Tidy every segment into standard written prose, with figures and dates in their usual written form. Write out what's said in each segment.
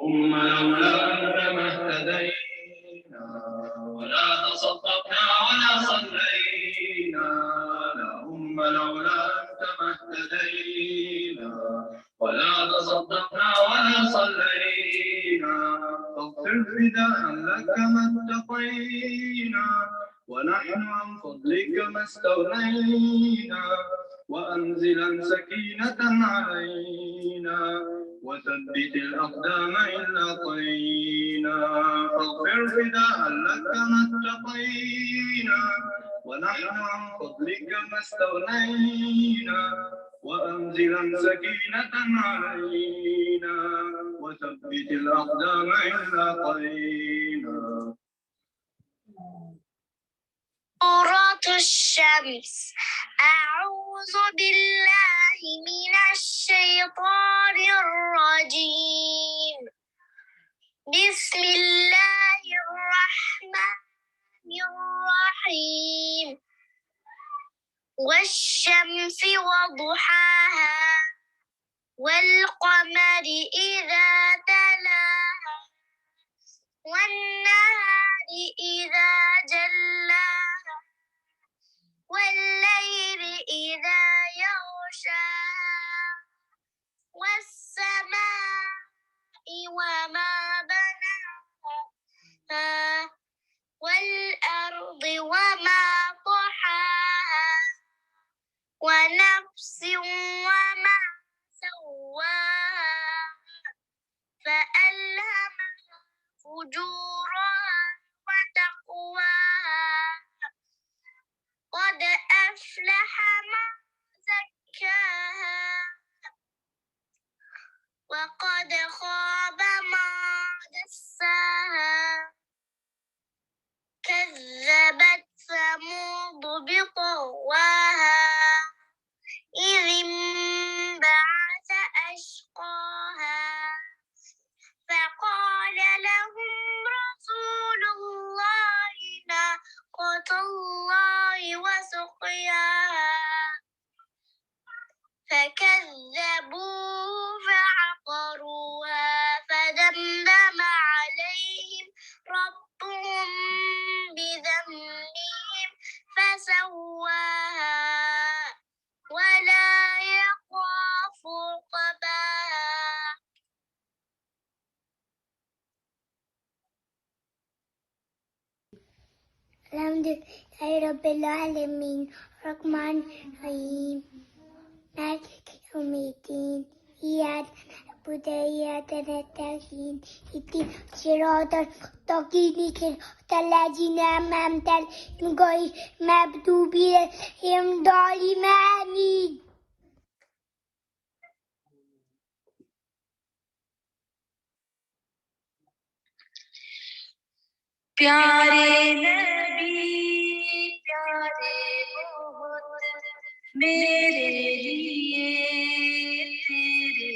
اللهم لولا أنت ما اهتدينا ولا تصدقنا ولا صلينا. اللهم لولا أنت ما اهتدينا ولا تصدقنا ولا صلينا. فاغفر فداء لك ما اتقينا ونحن عن فضلك ما استغنينا. وأنزلا سكينة علينا وثبت الأقدام إن لاقينا. فاغفر فداء لك ما اتقينا ونحن عن فضلك ما استغنينا. وأنزلا سكينة علينا وثبت الأقدام إن لاقينا. سورة الشمس. أعوذ بالله من الشيطان الرجيم. بسم الله الرحمن الرحيم. والشمس وضحاها والقمر إذا تلاها والنهار إذا جلاها والليل إذا يغشاها والسماء وما بناها والأرض وما طحاها ونفس وما سواها فألهمها فجورها وتقواها. قد أفلح من زكاها وقد خاب من دساها. كذبت ثمود بطغواها إذ انبعث أشقاها فقال لهم رسول الله ناقة الله وسقياها فكذبوه فعقروها فدمدم عليهم ربهم بذنبهم فسواها ولا يخاف عقباها. الحمد لله رب العالمين الرحمن الرحيم مالك يوم الدين إياك نعبد وإياك نستعين اهدنا الصراط المستقيم صراط الذين أنعمت عليهم غير المغضوب عليهم ولا الضالين. پیارے نبی پیارے بہت میرے لیے تیرے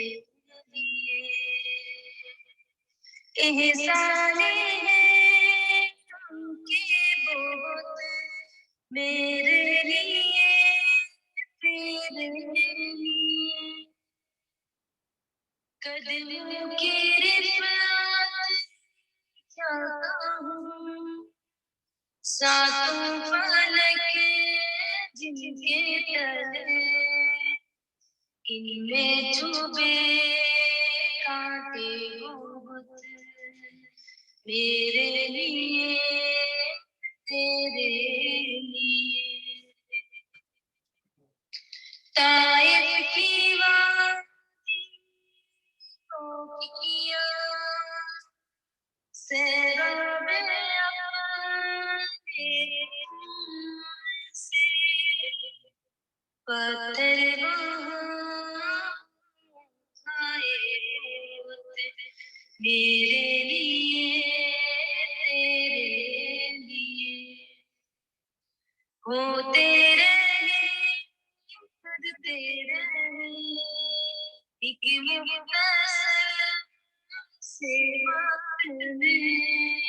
لیے احسان ہے ان کے بہت میرے لیے تیرے لیے قدم کی رفعت کیا کہوں ساتوں فلک جن کے تلے ان میں چوبے کانٹے بہت میرے لیے تیرے لیے طائف کی وادی کو کیا سیراب اپنے سے پتھر وہاں آئے میرے لیے تیرے لیے ہوتے رہے کرتے رہے ایک مختصر سے وقت میں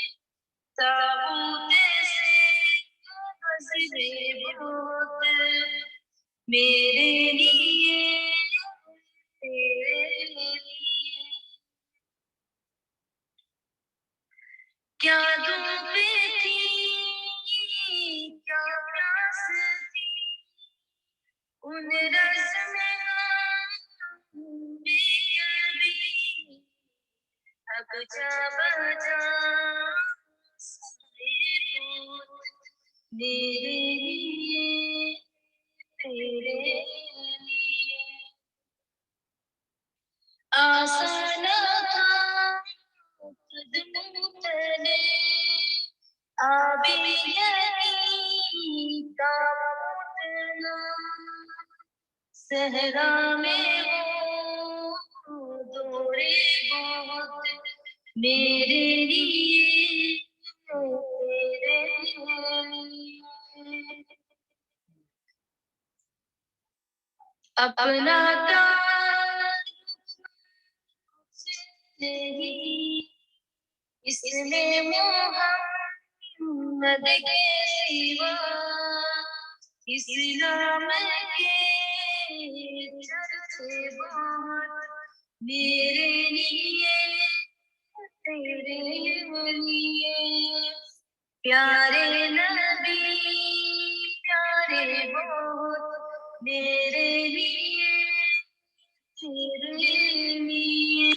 تابوت سے گزرے بہت میرے لیے تیرے لیے کیا دھوپ تھی کیا پیاس تھی ان رسم کبھی اب جا بجا سارے دوست میرے لیے تیرے لیے آسان تھا قدموں تلے آبی نہیں کا موٹنا صحرا میں وہ دورے بہت میرے لیے تیرے لیے اپنا نہیں اس میں محمد کے سوا اسلام کے چرچے بہت میرے لیے تیرے لیے پیارے نبی پیارے بہت میرے لیے تیرے لیے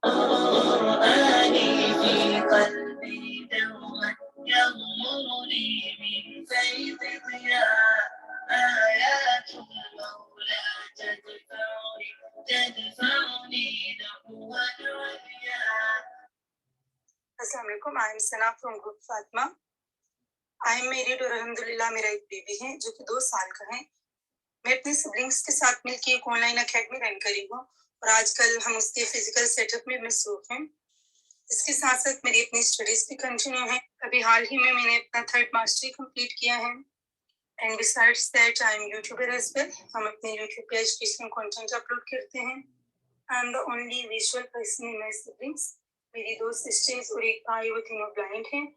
قرآني في قلبي دوما يغمرني من فيض ضياء آيات المولى تدفعني نحو العليا. السلام علیکم. I am Sana from group Fatima. I am married اور الحمدللہ میرا ایک بیبی ہے جو کہ 2 سال کا ہے. میں اپنے سبلنگس کے ساتھ مل کے ایک آن لائن اکیڈمی رن کری ہوں اور آج کل ہم اس کے فزیکل سیٹ اپ میں مصروف ہیں. اس کے ساتھ ساتھ میری اپنی اسٹڈیز بھی کنٹینیو ہیں. ابھی حال ہی میں نے اپنا 3rd ماسٹری کمپلیٹ کیا ہے. And besides that I am YouTuber as well. ہم اپنے یوٹیوب پہ ایجوکیشنل کنٹینٹ اپلوڈ کرتے ہیں. I am the only visual person in my siblings. میری 2 سسٹرز اور ایک بھائی وہ تینوں بلائنڈ ہیں.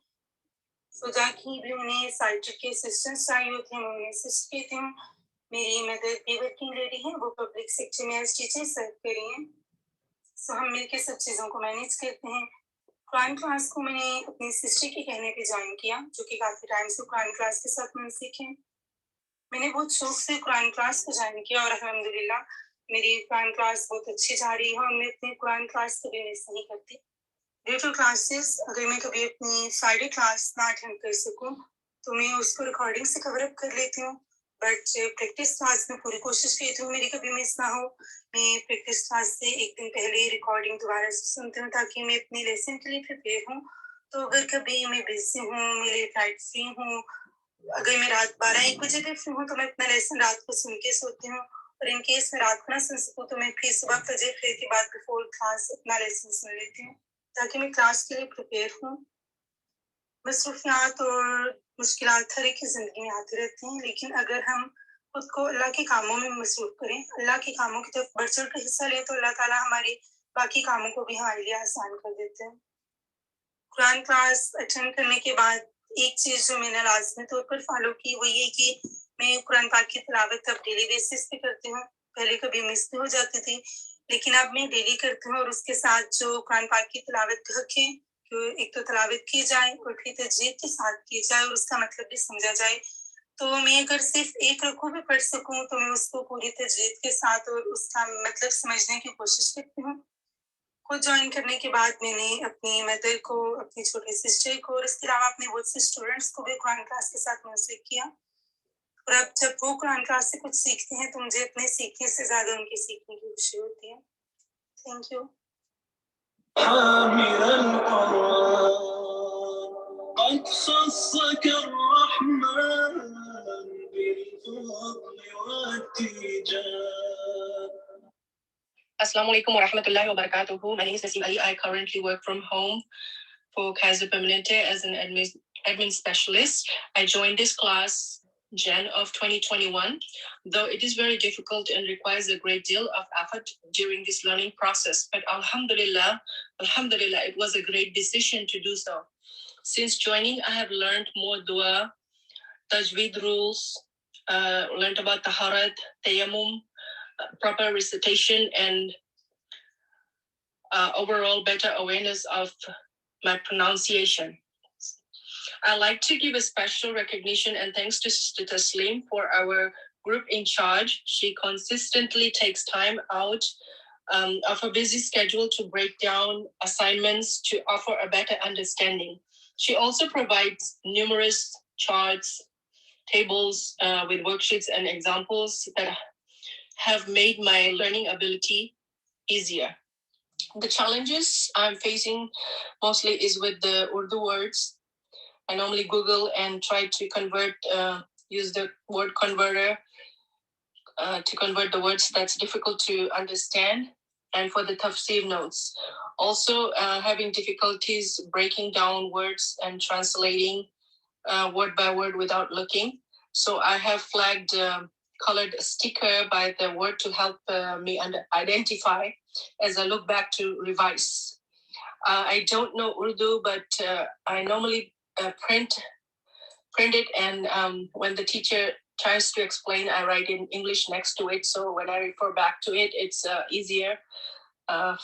سو جا کی بھی انہیں سائٹر کے اسسٹنٹس چاہیے ہوتے ہیں, میں انہیں اسسٹ کرتی ہوں. میری مدر بھی ورکنگ لیڈی ہیں, وہ پبلک سیکٹر میں ایز ٹیچر سرو کر رہی ہیں. سو ہم مل کے سب چیزوں کو مینیج کرتے ہیں. قرآن کلاس کو میں نے اپنی سسٹر کے کہنے پہ جوائن کیا, جو کہ کافی ٹائم سے قرآن کلاس کے ساتھ منسلک ہے. میں نے بہت شوق سے قرآن کلاس کو جوائن کیا اور الحمدللہ میری قرآن کلاس بہت اچھی جا رہی ہے اور میں اپنی قرآن کلاس کبھی مس نہیں کرتی. ڈیو ٹو کلاسز اگر میں کبھی اپنی فرائیڈے کلاس نہ اٹینڈ کر سکوں تو میں اس کو ریکارڈنگ سے کور اپ کر لیتی ہوں. بٹ پریکٹس کلاس میں پوری کوشش کرتی ہوں میری کبھی مس نہ ہو. میں پریکٹس کلاس سے ایک دن پہلے ریکارڈنگ دوبارہ سے سنتی ہوں تاکہ میں اپنی لیسن کے لیے پریپیئر ہوں. تو اگر کبھی میں بزی ہوں, میری فلائٹ فری ہوں, اگر میں رات 12-1 بجے پہ فری ہوں تو میں اپنا لیسن رات کو سن کے سوتی ہوں. اور ان کیس میں رات کو نہ سن سکوں تو میں پھر صبح فجر کے بعد بفور کلاس اپنا لیسن سن لیتی ہوں تاکہ میں کلاس کے لیے پریپیئر ہوں. مصروفیات اور مشکلات ہر ایک کی زندگی میں آتی رہتی ہیں, لیکن اگر ہم خود کو اللہ کے کاموں میں مصروف کریں, اللہ کے کاموں کی طرف بڑھ چڑھ کر حصہ لیں تو اللہ تعالیٰ ہماری باقی کاموں کو بھی ہمارے لیے آسان کر دیتے ہیں. قرآن کلاس اٹینڈ کرنے کے بعد ایک چیز جو میں نے لازمی طور پر فالو کی وہ یہ کہ میں قرآن پاک کی تلاوت اب ڈیلی بیسس پہ کرتی ہوں. پہلے کبھی مس بھی ہو جاتی تھی لیکن اب میں ڈیلی کرتی ہوں, اور اس کے ساتھ جو قرآن پاک کی تلاوت کا حق ہے کہ ایک تو تلاوت کی جائے اور پھر تجوید کے ساتھ کی جائے اور اس کا مطلب بھی سمجھا جائے. تو میں اگر صرف ایک رکوع بھی پڑھ سکوں تو میں اس کو پوری تجوید کے ساتھ اور اس کا مطلب سمجھنے کی کوشش کرتی ہوں. خود جوائن کرنے کے بعد میں نے اپنی مدر کو, اپنی چھوٹی سسٹر کو اور اس کے علاوہ اپنے بہت سے اسٹوڈنٹس کو بھی قرآن کلاس کے ساتھ منسلک کیا. اور اب جب وہ قرآن کلاس سے کچھ سیکھتے ہیں تو مجھے اپنے سیکھنے سے زیادہ ان کے سیکھنے کی خوشی ہوتی ہے. Thank you. حامل القرآن قد خصك الرحمن بالفضل والتيجان. Assalamu alaikum wa rahmatullahi wa barakatuhu. My name is Naseem Ali. I currently work from home for Kaiser Permanente as an admin specialist. I joined this class Jan of 2021, though it is very difficult and requires a great deal of effort during this learning process. But alhamdulillah, it was a great decision to do so. Since joining, I have learned more dua, tajweed rules, learned about taharat, tayammum, proper recitation, and overall better awareness of my pronunciation. I'd like to give a special recognition and thanks to Sister Taslim for our group in charge. She consistently takes time out of her busy schedule to break down assignments to offer a better understanding. She also provides numerous charts, tables with worksheets and examples that have made my learning ability easier. The challenges I'm facing mostly is with the Urdu words. I normally Google and try to use the word converter to convert the words that's difficult to understand, and for the tafsir notes. Also having difficulties breaking down words and translating word by word without looking. So I have flagged colored sticker by the word to help me identify as I look back to revise. I don't know Urdu, but I normally print it, and when the teacher tries to explain, I write in English next to it. So when I refer back to it, it's easier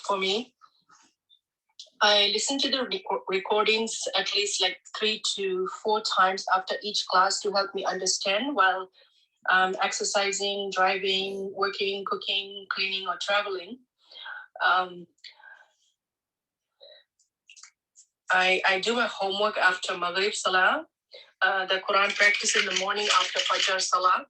for me. I listen to the recordings at least like 3 to 4 times after each class to help me understand while exercising, driving, working, cooking, cleaning, or traveling. I do my homework after Maghrib Salah, the Quran practice in the morning after Fajr Salah.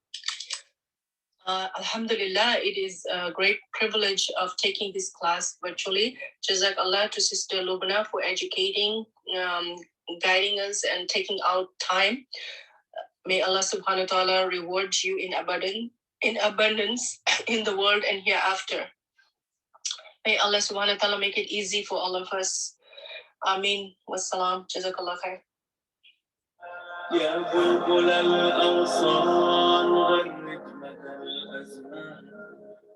Alhamdulillah, it is a great privilege of taking this class virtually. Jazakallah to Sister Lubna for educating, guiding us, and taking out time. May Allah subhanahu wa ta'ala reward you in abundance in the world and hereafter. May Allah subhanahu wa ta'ala make it easy for all of us. Ameen. Wassalam. Jazakallah khair. يا بلبل الأوصال غرد مدى الأزمان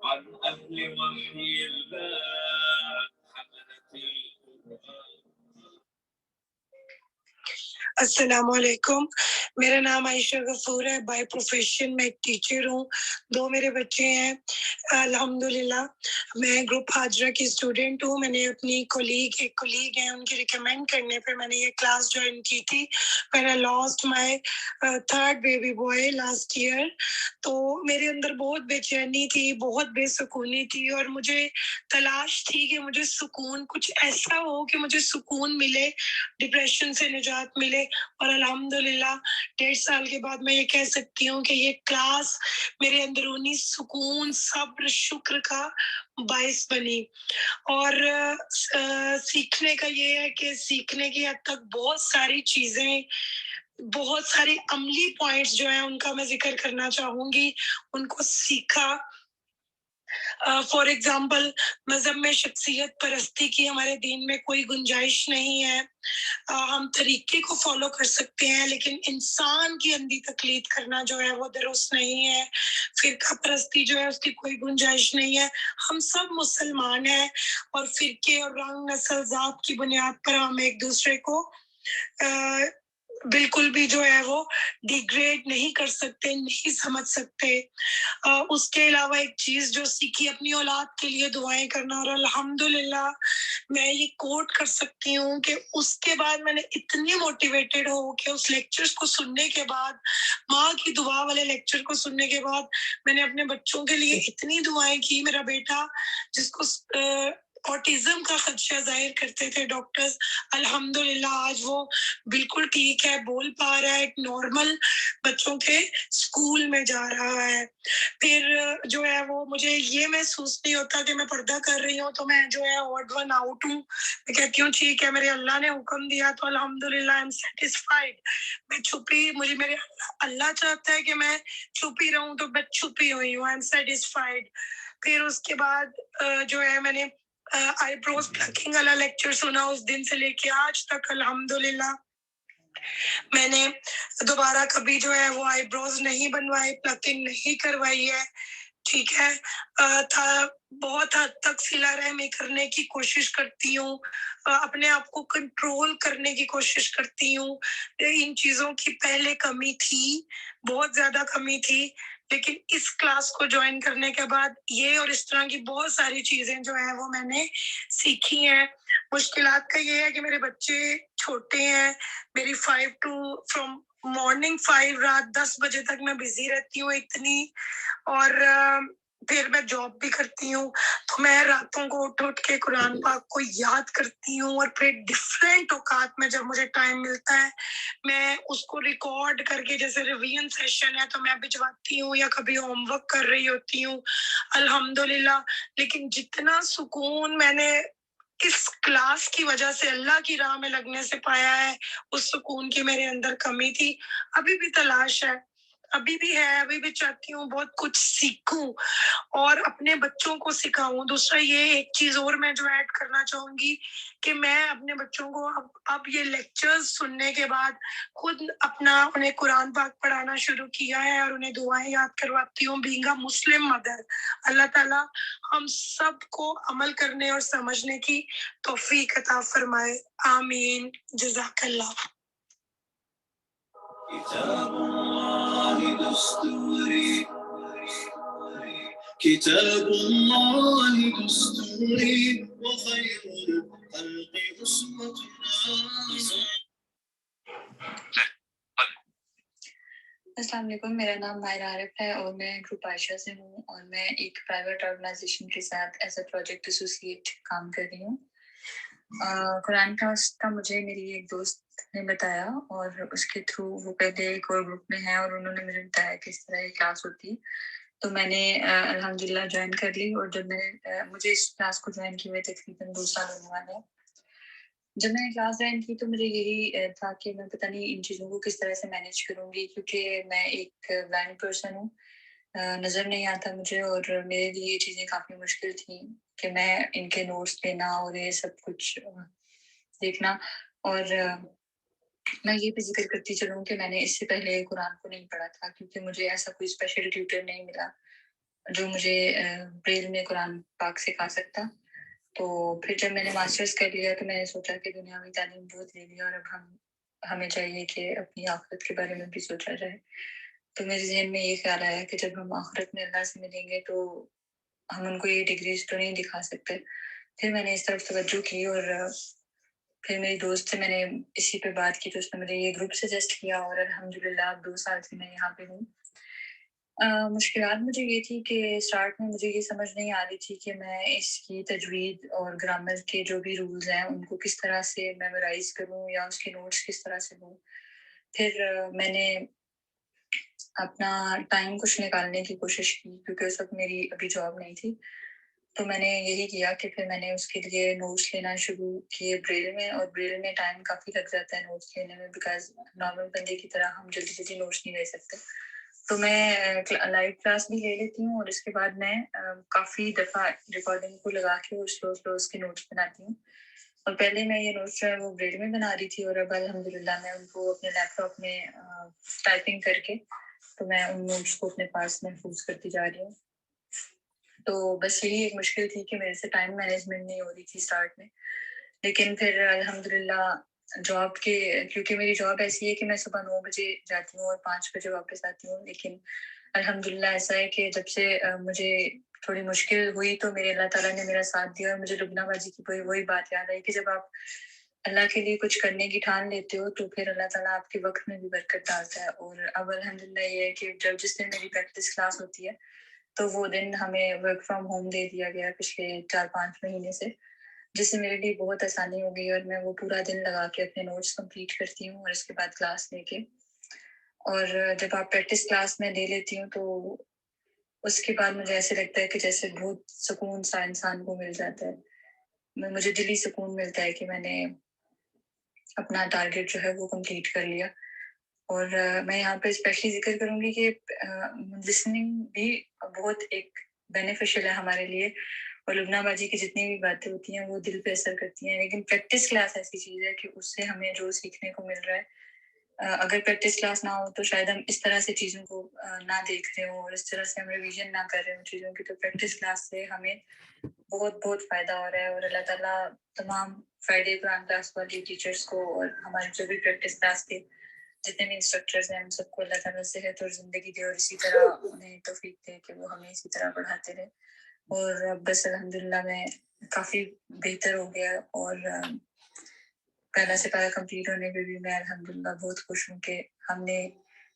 عن أهل وحي الله حملة القرآن. السلام علیکم. میرا نام عائشہ غفور ہے. بائی پروفیشن میں ایک ٹیچر ہوں. 2 میرے بچے ہیں. الحمدللہ میں گروپ حاجرہ کی اسٹوڈنٹ ہوں. میں نے اپنی ایک کولیگ ہیں, ان کی ریکمینڈ کرنے پہ میں نے یہ کلاس جوائن کی تھی. میں نے lost my 3rd baby boy last year. تو میرے اندر بہت بے چینی تھی, بہت بے سکونی تھی, اور مجھے تلاش تھی کہ مجھے سکون, کچھ ایسا ہو کہ مجھے سکون ملے, ڈپریشن سے نجات ملے. اور الحمدللہ 1.5 سال کے بعد میں یہ کہہ سکتی ہوں کہ یہ کلاس میرے اندرونی سکون, صبر, شکر کا باعث بنی. اور سیکھنے کا یہ ہے کہ سیکھنے کی حد تک بہت ساری چیزیں, بہت سارے عملی پوائنٹس جو ہیں ان کا میں ذکر کرنا چاہوں گی. ان کو سیکھا. فار ایگزامپل, مذہب میں شخصیت پرستی کی ہمارے دین میں کوئی گنجائش نہیں ہے. ہم طریقے کو فالو کر سکتے ہیں, لیکن انسان کی اندھی تقلید کرنا جو ہے وہ درست نہیں ہے. فرقہ پرستی جو ہے اس کی کوئی گنجائش نہیں ہے. ہم سب مسلمان ہیں, اور فرقے اور رنگ, نسل, ذات کی بنیاد پر ہم ایک دوسرے کو بالکل بھی جو ہے وہ ڈیگریڈ نہیں کر سکتے, نہیں سمجھ سکتے. اس کے علاوہ ایک چیز جو سیکھی, اپنی اولاد کے لیے دعائیں کرنا. اور الحمدللہ میں یہ کوٹ کر سکتی ہوں کہ اس کے بعد میں نے اتنی موٹیویٹڈ ہو کہ اس لیکچرز کو سننے کے بعد, ماں کی دعا والے لیکچر کو سننے کے بعد, میں نے اپنے بچوں کے لیے اتنی دعائیں کی. میرا بیٹا جس کو آٹزم کا خدشہ ظاہر کرتے تھے ڈاکٹرز, الحمدللہ آج وہ بالکل ٹھیک ہے, بول پا رہا ہے, ایک نارمل بچوں کے اسکول میں جا رہا ہے. پھر جو ہے وہ مجھے یہ محسوس نہیں ہوتا کہ میں پردہ کر رہی ہوں تو میں جو ہے odd one out ہوں. میں کہتی ہوں ٹھیک ہے, میرے اللہ نے حکم دیا تو الحمدللہ آئی ایم سیٹسفائیڈ. میں چھپی, مجھے میرے اللہ چاہتا ہے کہ میں چھپی رہوں تو میں چھپی ہوئی ہوں, آئی ایم سیٹسفائیڈ. پھر اس کے بعد جو ہے میں نے آئی بروز پلکنگ والا لیکچر سنا. اس دن سے لے کے آج تک الحمدللہ میں نے دوبارہ کبھی جو ہے وہ آئی بروز نہیں بنوائے, پلکنگ نہیں کروائی ہے. ٹھیک ہے, بہت حد تک صلہ رحمی کرنے کی کوشش کرتی ہوں, اپنے آپ کو کنٹرول کرنے کی کوشش کرتی ہوں. ان چیزوں کی پہلے کمی تھی, بہت زیادہ کمی تھی, لیکن اس کلاس کو جوائن کرنے کے بعد یہ اور اس طرح کی بہت ساری چیزیں جو ہیں وہ میں نے سیکھی ہیں. مشکلات کا یہ ہے کہ میرے بچے چھوٹے ہیں. میری 5 to from morning 5 رات 10 بجے تک میں بزی رہتی ہوں اتنی, اور پھر میں جاب بھی کرتی ہوں, تو میں راتوں کو اٹھ کے قرآن پاک کو یاد کرتی ہوں, اور پھر ڈفرینٹ اوقات میں جب مجھے ٹائم ملتا ہے میں اس کو ریکارڈ کر کے, جیسے ریویژن سیشن ہے تو میں بھجواتی ہوں, یا کبھی ہوم ورک کر رہی ہوتی ہوں الحمدللہ. لیکن جتنا سکون میں نے اس کلاس کی وجہ سے اللہ کی راہ میں لگنے سے پایا ہے, اس سکون کی میرے اندر کمی تھی, ابھی بھی تلاش ہے, ابھی بھی ہے, ابھی بھی چاہتی ہوں بہت کچھ سیکھوں اور اپنے بچوں کو سکھاؤں. دوسرا یہ ایک چیز اور میں جو ایڈ کرنا چاہوں گی کہ میں اپنے بچوں کو اب یہ لیکچرز سننے کے بعد خود اپنا انہیں قرآن پاک پڑھانا شروع کیا ہے, اور انہیں دعائیں یاد کرواتی ہوں. بینگ اے مسلم مدر, اللہ تعالیٰ ہم سب کو عمل کرنے اور سمجھنے کی توفیق عطا فرمائے, آمین. جزاک اللہ. كتاب الله دستوري كتاب الله دستوري وخير الخلق أسوتنا. السلام علیکم, میرا نام ماہر عارف ہے اور میں گروپ عائشہ سے ہوں, اور میں ایک پرائیویٹ آرگنائزیشن کے ساتھ ایز اے پروجیکٹ ایسوسیٹ کام کر رہی ہوں. قرآن کلاس کا مجھے میری ایک دوست نے بتایا, اور اس کے تھرو وہ پہلے ایک اور گروپ میں ہے, اور انہوں نے مجھے بتایا کہ اس طرح یہ کلاس ہوتی ہے, تو میں نے الحمدللہ جوائن کر لی. اور جب میں مجھے اس کلاس کو جوائن کیے ہوئے تقریباً 2 سال ہونے والے ہیں. جب میں نے کلاس جوائن کی تو مجھے یہی تھا کہ میں پتہ نہیں ان چیزوں کو کس طرح سے مینیج کروں گی, کیونکہ میں ایک بلائنڈ پرسن ہوں, نظر نہیں آتا مجھے, اور میرے لیے یہ چیزیں کافی مشکل تھیں کہ میں ان کے نوٹس لینا اور یہ سب کچھ دیکھنا. اور میں یہ بھی ذکر کرتی چلوں کہ میں نے اس سے پہلے قرآن کو نہیں پڑھا تھا, کیونکہ مجھے ایسا کوئی اسپیشل ٹیوٹر نہیں ملا جو مجھے بریل میں قرآن پاک سکھا سکتا. تو پھر جب میں نے ماسٹرز کر لیا تو میں نے سوچا کہ دنیاوی تعلیم بہت لے لیا, اور اب ہمیں چاہیے کہ اپنی آخرت کے بارے میں بھی سوچا جائے. تو میرے ذہن میں یہ خیال آیا کہ جب ہم آخرت میں اللہ سے ملیں گے تو ہم ان کو یہ ڈگریز تو نہیں دکھا سکتے. پھر میں نے اس طرف توجہ کی, اور پھر میری دوست سے میں نے اسی پہ بات کی, تو اس نے مجھے یہ گروپ سجیسٹ کیا, اور الحمدللہ اب 2 سال سے میں یہاں پہ ہوں. مشکلات مجھے یہ تھی کہ اسٹارٹ میں مجھے یہ سمجھ نہیں آ رہی تھی کہ میں اس کی تجوید اور گرامر کے جو بھی رولز ہیں ان کو کس طرح سے میمورائز کروں, یا اس کے نوٹس کس طرح سے لوں. پھر میں نے اپنا ٹائم کچھ نکالنے کی کوشش کی, کیونکہ اس وقت میری ابھی جاب نہیں تھی. تو میں نے یہی کیا کہ پھر میں نے اس کے لیے نوٹس لینا شروع کیے بریل میں, اور بریل میں ٹائم کافی لگ جاتا ہے نوٹس لینے میں, بیکاز نارمل بندے کی طرح ہم جلدی جلدی نوٹس نہیں لے سکتے. تو میں لائیو کلاس بھی لے لیتی ہوں, اور اس کے بعد میں کافی دفعہ ریکارڈنگ کو لگا کے سلو اس کے نوٹس بناتی ہوں. اور پہلے میں یہ نوٹس جو ہے وہ بریل میں بنا رہی تھی, اور اب الحمدللہ میں ان کو اپنے لیپ ٹاپ میں ٹائپنگ کر کے تو میں ان نوٹس کو اپنے پاس محفوظ کرتی جا رہی ہوں. تو بس یہی ایک مشکل تھی کہ میرے سے ٹائم مینجمنٹ نہیں ہو رہی تھی اسٹارٹ میں. لیکن پھر الحمدللہ جاب کے, کیونکہ میری جاب ایسی ہے کہ میں صبح 9 بجے جاتی ہوں اور 5 بجے واپس آتی ہوں, لیکن الحمدللہ ایسا ہے کہ جب سے مجھے تھوڑی مشکل ہوئی تو میرے اللہ تعالیٰ نے میرا ساتھ دیا, اور مجھے لبنہ باجی کی وہی بات یاد آئی کہ جب آپ اللہ کے لیے کچھ کرنے کی ٹھان لیتے ہو تو پھر اللہ تعالیٰ آپ کے وقت میں بھی برکت ڈالتا ہے. اور اب الحمدللہ یہ ہے کہ جس دن میری پریکٹس کلاس ہوتی ہے تو وہ دن ہمیں ورک فرام ہوم دے دیا گیا پچھلے 4-5 مہینے سے, جس سے میرے لیے بہت آسانی ہو گئی, اور میں وہ پورا دن لگا کے اپنے نوٹس کمپلیٹ کرتی ہوں, اور اس کے بعد کلاس لے کے. اور جب آپ پریکٹس کلاس میں لے لیتی ہوں تو اس کے بعد مجھے ایسے لگتا ہے کہ جیسے بہت سکون سا انسان کو مل جاتا ہے. مجھے دلی سکون ملتا ہے کہ میں نے اپنا ٹارگیٹ جو ہے وہ کمپلیٹ کر لیا. اور میں یہاں پہ اسپیشلی ذکر کروں گی کہ لسننگ بھی بہت ایک بینیفیشیل ہے ہمارے لیے, اور لبنہ باجی کی جتنی بھی باتیں ہوتی ہیں وہ دل پہ اثر کرتی ہیں. لیکن پریکٹس کلاس ایسی چیز ہے کہ اس سے ہمیں جو سیکھنے کو مل رہا ہے, اگر پریکٹس کلاس نہ ہو تو شاید ہم اس طرح سے چیزوں کو نہ دیکھ رہے ہوں, اور اس طرح سے ہم ریویژن نہ کر رہے ہوں چیزوں کی. تو پریکٹس کلاس سے ہمیں بہت بہت فائدہ ہو رہا ہے, اور اللہ تعالیٰ تمام فرائیڈے قرآن کلاس والی ٹیچرس کو اور ہمارے جو بھی پریکٹس کلاس کے جتنے بھی انسٹرکٹرز ہیں ان سب کو اللہ تعالیٰ صحت اور زندگی دے, اور اسی طرح انہیں توفیق دے کہ وہ ہمیں اسی طرح پڑھاتے رہے. اور بس الحمدللہ میں کافی بہتر ہو گیا اور پہلا سے پہلا کمپلیٹ ہونے پہ بھی میں الحمدللہ بہت خوش ہوں کہ ہم نے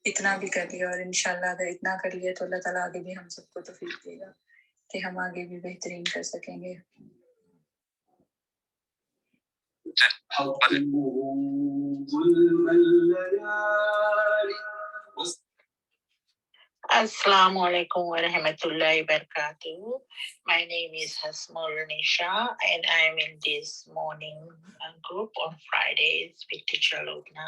اتنا بھی کر لیا، اور انشاءاللہ اگر اتنا کر لیا تو اللہ تعالیٰ آگے بھی ہم سب کو توفیق دے گا کہ ہم آگے بھی بہترین کر سکیں گے. Assalamu alaikum wa rahmatullahi wa barakatuh. My name is Hasmul Nisha and I am in this morning group on Fridays with Teacher Lubna.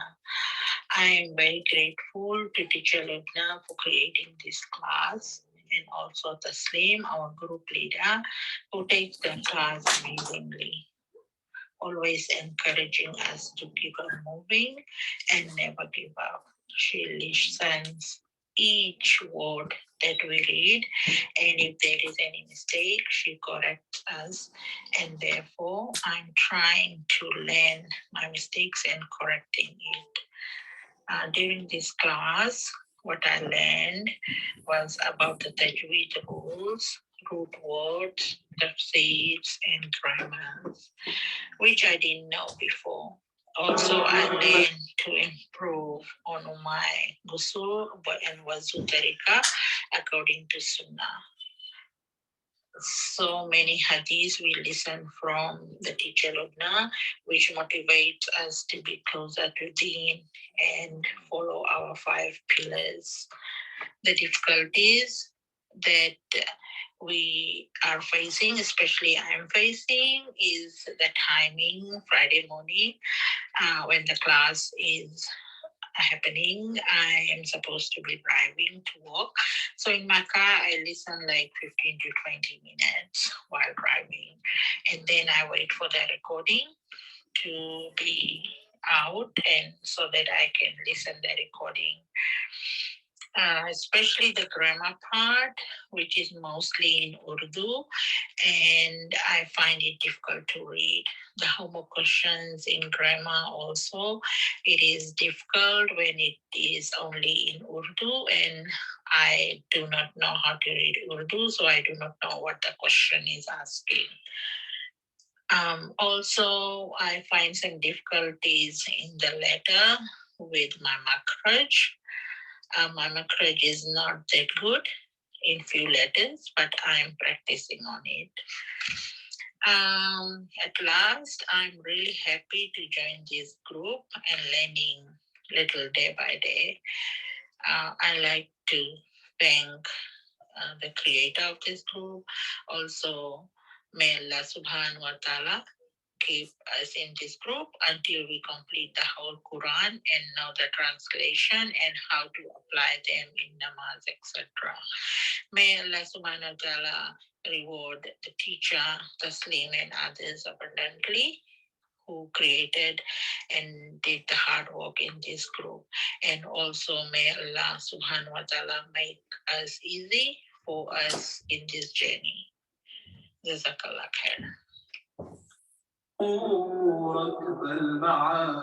I am very grateful to Teacher Lubna for creating this class, and also Taslim, our group leader, who takes the class amazingly, always encouraging us to keep on moving and never give up. She listens each word that we read, and if there is any mistake, she corrects us. And therefore, I'm trying to learn my mistakes and correcting it. During this class, what I learned was about the Tajweed rules, root words, tafsirs, and grammars, which I didn't know before. Also, I learned to improve on my ghusl and wuzu tariqa according to Sunnah. So many hadiths we listen from the teacher Lubna, which motivates us to be closer to Deen and follow our 5 pillars. The difficulties that we are facing, especially I'm facing, is the timing Friday morning when the class is happening. I am supposed to be driving to work. So in my car, I listen like 15 to 20 minutes while driving. And then I wait for the recording to be out, and so that I can listen the recording. Especially the grammar part, which is mostly in Urdu, and I find it difficult to read. The homework questions in grammar also, it is difficult when it is only in Urdu, and I do not know how to read Urdu, so I do not know what the question is asking. Also, I find some difficulties in the letter with my makhraj. My makhraj is not that good in few letters, but I'm practicing on it. At last, I'm really happy to join this group and learning little day by day. I like to thank the creator of this group. Also, may Allah subhanahu wa ta'ala keep us in this group until we complete the whole Quran and know the translation and how to apply them in namaz, etc. May Allah subhanahu wa ta'ala reward the teacher, Taslim, and others abundantly who created and did the hard work in this group. And also may Allah subhanahu wa ta'ala make us easy for us in this journey. Jazakallah khair. ركب المعالي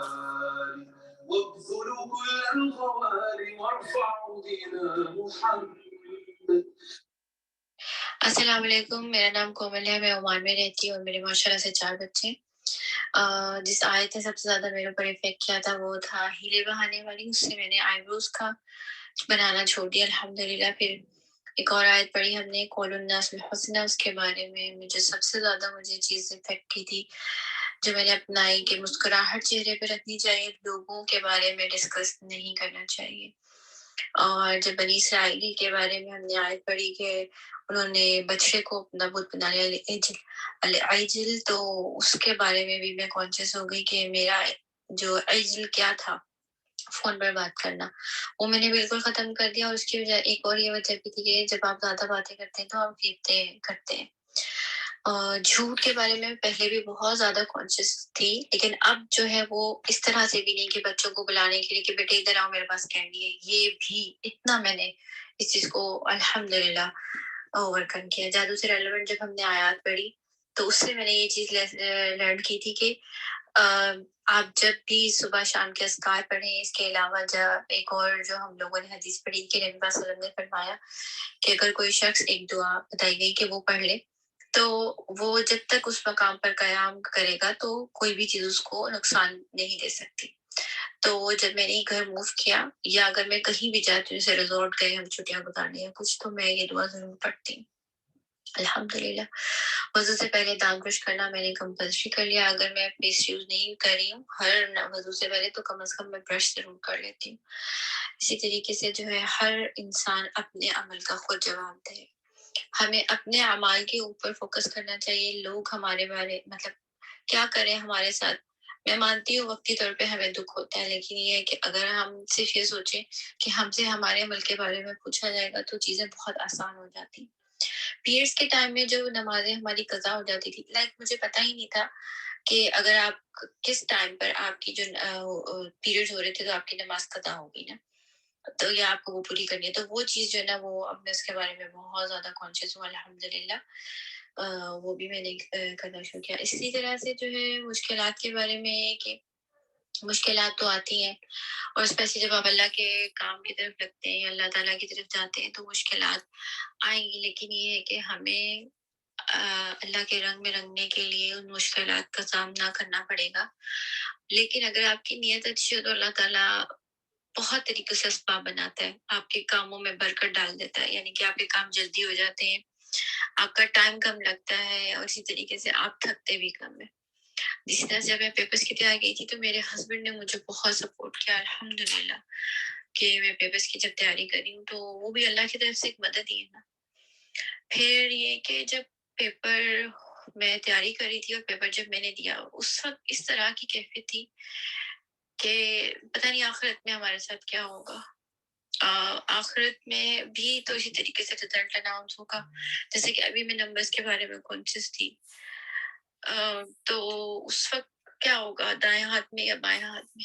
وابذلوا كل الخوالي وارفعوا دين محمد. السلام علیکم، میرا نام کومل ہے، میں Oman میں رہتی ہوں اور میرے ماشاءاللہ سے 4 بچے. جس آیت نے سب سے زیادہ میرے اوپر افیکٹ کیا تھا وہ تھا ہیلے بہانے والی. اس سے میں نے آئی بروز کا بنانا چھوڑ دیا الحمدللہ. پھر ایک اور آیت پڑھی ہم نے قول الناس الحسنہ، اس کے بارے میں مجھے سب سے زیادہ چیز افیکٹ کی تھی جو میں نے اپنائی کہ مسکراہٹ چہرے پہ رکھنی چاہیے، لوگوں کے بارے میں ڈسکس نہیں کرنا چاہیے. اور جب بنی اسرائیلی کے بارے میں ہم نے آیت پڑھی کہ انہوں نے بچے کو اپنا بت بنا لیا العجل، تو اس کے بارے میں بھی میں کانشیس ہو گئی کہ میرا جو عجل کیا تھا فون پر بات کرنا، وہ میں نے بالکل ختم کر دیا. اور اس کی وجہ ایک اور یہ وجہ بھی تھی کہ جب آپ زیادہ باتیں کرتے ہیں تو آپ غیبتیں کرتے ہیں. جھوٹ کے بارے میں پہلے بھی بہت زیادہ کانشیس تھی، لیکن اب جو ہے وہ اس طرح سے بھی نہیں کہ بچوں کو بلانے کے لیے کہ بیٹے ادھر آؤ میرے پاس کینڈی ہے، یہ بھی اتنا میں نے اس چیز کو الحمدللہ اوور کم کیا. جادو سے ریلیونٹ جب ہم نے آیات پڑھی تو اس سے میں نے یہ چیز لرن کی تھی کہ آپ جب بھی صبح شام کے اذکار پڑھیں. اس کے علاوہ جب ایک اور جو ہم لوگوں نے حدیث پڑھی کہ نبی صلی اللہ علیہ وسلم نے فرمایا کہ اگر کوئی شخص ایک دعا بتائی گئی کہ وہ پڑھ لے تو وہ جب تک اس مقام پر قیام کرے گا تو کوئی بھی چیز اس کو نقصان نہیں دے سکتی. تو جب میں نے گھر موو کیا یا اگر میں کہیں بھی جاتی ہوں جیسے ریزورٹ گئے ہم چھٹیاں گزارنے یا کچھ تو میں یہ دعا ضرور پڑھتی ہوں. الحمدللہ وضو سے پہلے دانت برش کرنا میں نے کمپلسری کر لیا. اگر میں پیسٹ یوز نہیں کر رہی ہوں ہر وضو سے پہلے تو کم از کم میں برش ضرور کر لیتی ہوں. اسی طریقے سے جو ہے ہر انسان اپنے عمل کا خود جواب دے. ہمیں اپنے اعمال کے اوپر فوکس کرنا چاہیے. لوگ ہمارے بارے مطلب کیا کریں ہمارے ساتھ. میں مانتی ہوں وقتی طور پہ ہمیں دکھ ہوتا ہے لیکن یہ ہے کہ اگر ہم صرف یہ سوچیں کہ ہم سے ہمارے عمل کے بارے میں پوچھا جائے گا تو چیزیں بہت آسان ہو جاتی. پیریڈس کے ٹائم میں جو نمازیں ہماری قضا ہو جاتی تھی مجھے پتہ ہی نہیں تھا کہ اگر آپ کس ٹائم پر آپ کی جو پیریڈز ہو رہے تھے تو آپ کی نماز قضا ہوگی نا تو یا آپ کو وہ پوری کرنی ہے. تو وہ چیز جو ہے نا وہ اب میں اس کے بارے میں بہت زیادہ کانشیس ہوں الحمدللہ. وہ بھی میں نے کرنا شروع کیا. اسی طرح سے جو ہے مشکلات کے بارے میں کہ مشکلات تو آتی ہیں اور اسپیشلی جب آپ اللہ کے کام کی طرف لگتے ہیں اللہ تعالیٰ کی طرف جاتے ہیں تو مشکلات آئیں گی. لیکن یہ ہے کہ ہمیں اللہ کے رنگ میں رنگنے کے لیے ان مشکلات کا سامنا کرنا پڑے گا. لیکن اگر آپ کی نیت اچھی ہو تو اللہ تعالیٰ بہت طریقے سے اسباب بناتا ہے. آپ کے کاموں میں برکت ڈال دیتا ہے یعنی کہ آپ کے کام جلدی ہو جاتے ہیں آپ کا ٹائم کم لگتا ہے اور اسی طریقے سے آپ تھکتے بھی کم ہیں. جس طرح سے جب میں پیپرز کی تیاری گئی تھی تو میرے ہسبینڈ نے مجھے بہت سپورٹ کیا الحمدللہ کہ میں پیپرز کی جب تیاری کر رہی ہوں تو وہ بھی اللہ کی طرف سے ایک مدد ہی ہے نا. پھر یہ کہ جب پیپر میں تیاری کر رہی تھی اور پیپر جب میں نے دیا اس وقت اس طرح کی کیفیت تھی کہ پتہ نہیں آخرت میں ہمارے ساتھ کیا ہوگا. آخرت میں بھی تو اسی طریقے سے رزلٹ اناؤنس ہوگا جیسے کہ ابھی میں نمبرز کے بارے میں کانشیس تھی. تو اس وقت کیا ہوگا دائیں ہاتھ میں یا بائیں ہاتھ میں.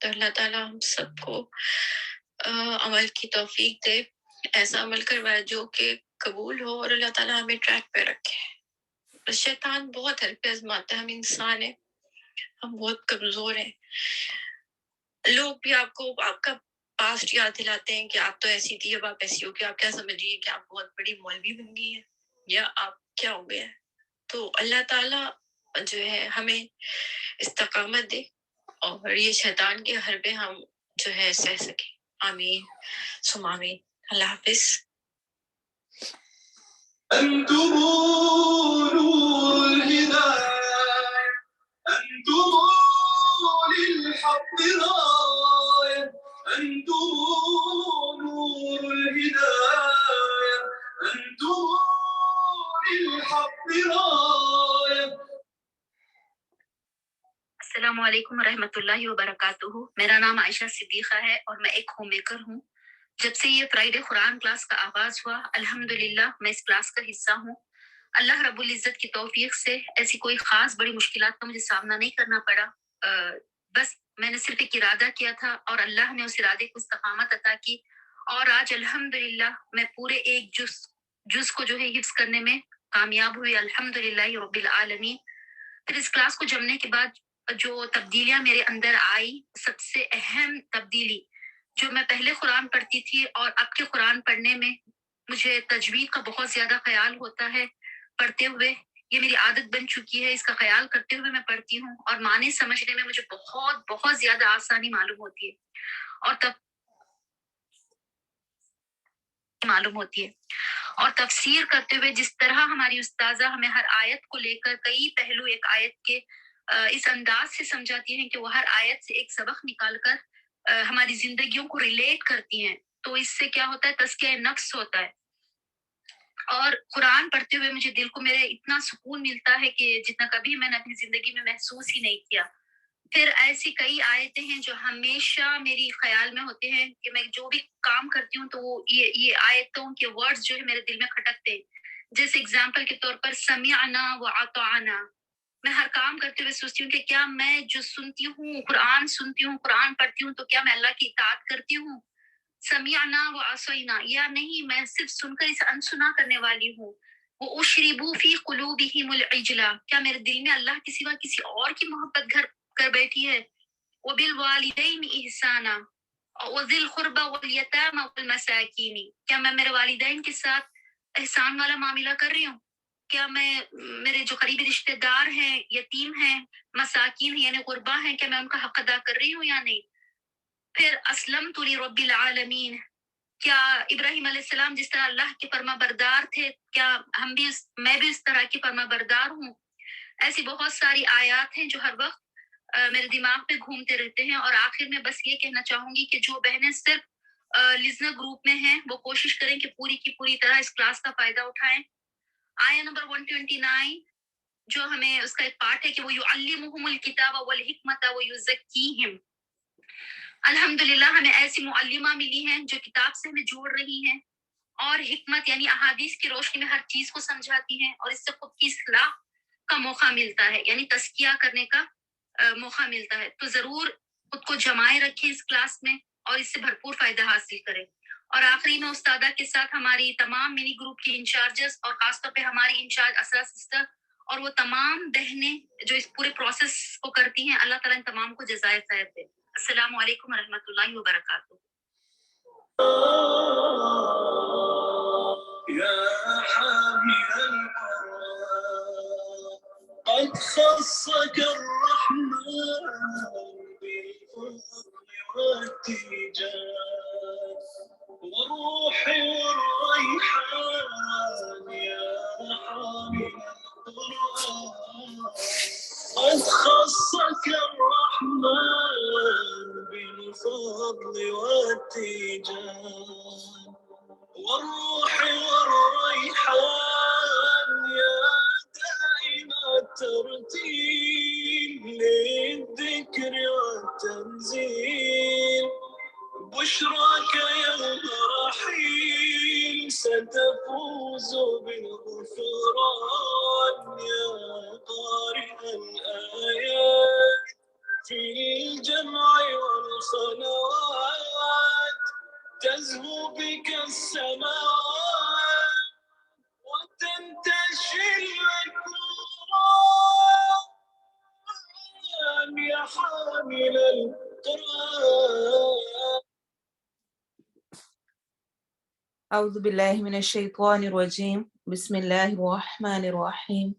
تو اللہ تعالیٰ ہم سب کو عمل کی توفیق دے ایسا عمل کروائے جو کہ قبول ہو اور اللہ تعالیٰ ہمیں ٹریک پہ رکھے. شیطان بہت ہلکے آزماتا ہے. ہم انسان ہیں ہم بہت کمزور ہیں. لوگ بھی آپ کو آپ کا پاسٹ یاد دلاتے ہیں کہ آپ تو ایسی تھی اب آپ ایسی ہو کہ آپ کیا سمجھ رہی ہیں کہ آپ بہت بڑی مولوی بن گئی ہیں یا آپ کیا ہو گئے. تو اللہ تعالیٰ جو ہے ہمیں استقامت دے اور یہ شیطان کے حربے ہم جو ہے سہ سکیں. آمین ثم آمین. اللہ حافظ. أنتم نور الهداية أنتم للحق راية أنتم نور الهداية أنتم للحق راية. السلام علیکم ورحمۃ اللہ وبرکاتہ. میرا نام عائشہ صدیقہ ہے اور میں ایک ہوم میکر ہوں. جب سے یہ فرائیڈے قرآن کلاس کا آغاز ہوا الحمدللہ میں اس کلاس کا حصہ ہوں. اللہ رب العزت کی توفیق سے ایسی کوئی خاص بڑی مشکلات کا مجھے سامنا نہیں کرنا پڑا. بس میں نے صرف ایک ارادہ کیا تھا اور اللہ نے اس ارادے کو استقامت عطا کی اور آج الحمدللہ میں پورے ایک جز کو جو ہے حفظ کرنے میں کامیاب ہوئی الحمدللہ رب العالمین. پھر اس کلاس کو جمنے کے بعد جو تبدیلیاں میرے اندر آئی سب سے اہم تبدیلی جو میں پہلے قرآن پڑھتی تھی اور اب کے قرآن پڑھنے میں مجھے تجوید کا بہت زیادہ خیال ہوتا ہے. پڑھتے ہوئے یہ میری عادت بن چکی ہے. اس کا خیال کرتے ہوئے میں پڑھتی ہوں اور معنی سمجھنے میں مجھے بہت بہت زیادہ آسانی معلوم ہوتی ہے اور تفسیر کرتے ہوئے جس طرح ہماری استاذہ ہمیں ہر آیت کو لے کر کئی پہلو ایک آیت کے اس انداز سے سمجھاتی ہیں کہ وہ ہر آیت سے ایک سبق نکال کر ہماری زندگیوں کو ریلیٹ کرتی ہیں تو اس سے کیا ہوتا ہے تزکیہ نفس ہوتا ہے. اور قرآن پڑھتے ہوئے مجھے دل کو میرے اتنا سکون ملتا ہے کہ جتنا کبھی میں نے اپنی زندگی میں محسوس ہی نہیں کیا. پھر ایسی کئی آیتیں ہیں جو ہمیشہ میری خیال میں ہوتے ہیں کہ میں جو بھی کام کرتی ہوں تو وہ یہ آیتوں کے ورڈز جو ہے میرے دل میں کھٹکتے ہیں. جیسے اگزامپل کے طور پر سمعنا وأطعنا. میں ہر کام کرتے ہوئے سوچتی ہوں کہ کیا میں جو سنتی ہوں قرآن پڑھتی ہوں تو کیا میں اللہ کی اطاعت کرتی ہوں. سمعنا وعصینا یا نہیں میں صرف سن کر اسے انسنا کرنے والی ہوں. واشربوا فی قلوبہم العجل. کیا میرے دل میں اللہ کے سوا کسی اور کی محبت گھر کر بیٹھی ہے. وبالوالدین احسانا وذی القربى والیتامى والمساکین. کیا میں میرے والدین کے ساتھ احسان والا معاملہ کر رہی ہوں. کیا میں میرے جو قریبی رشتے دار ہیں، یتیم ہیں، مساکین ہیں یعنی غربا ہیں، کیا میں ان کا حق ادا کر رہی ہوں یا نہیں؟ پھر اسلمت لرب العالمین، کیا ابراہیم علیہ السلام جس طرح اللہ کے فرما بردار تھے، کیا میں بھی اس طرح کی فرما بردار ہوں؟ ایسی بہت ساری آیات ہیں جو ہر وقت میرے دماغ پہ گھومتے رہتے ہیں. اور آخر میں بس یہ کہنا چاہوں گی کہ جو بہنیں صرف لسنر گروپ میں ہیں وہ کوشش کریں کہ پوری کی پوری طرح اس کلاس کا فائدہ اٹھائیں. آیا نمبر 129 جو ہمیں اس کا ایک پارٹ ہے کہ وہ یعلمہم الکتاب والحکمت ویزکیہم. الحمدللہ ہمیں ایسی معلمہ ملی ہیں جو کتاب سے ہمیں جوڑ رہی ہیں اور حکمت یعنی احادیث کی روشنی میں ہر چیز کو سمجھاتی ہیں، اور اس سے خود کی اصلاح کا موقع ملتا ہے، یعنی تزکیہ کرنے کا موقع ملتا ہے. تو ضرور خود کو جمائے رکھیں اس کلاس میں اور اس سے بھرپور فائدہ حاصل کریں. اور آخری میں استادہ کے ساتھ ہماری تمام منی گروپ کی انچارجز اور خاص طور پہ ہماری انچارج اسرا سسٹر اور وہ تمام بہنیں جو اس پورے پروسیس کو کرتی ہیں، اللہ تعالیٰ ان تمام کو جزائے خیر دے. السلام علیکم ورحمۃ اللہ وبرکاتہ. يا حامل القرآن قد خصك الرحمن بالفضل والتيجان والروح والريحان يا حامل القرآن قد خصك الرحمن بالفضل والتيجان والروح والريحان يا دائم الترتيل للذكر والتنزيل بشراك يوم رحيل ستفوز بالغفران يا قارئ الآيات في الجمع والصلوات تزهو بك السماوات وتنتشي الأكوان يا حامل القرآن. أعوذ بالله من الشيطان الرجيم بسم الله الرحمن الرحيم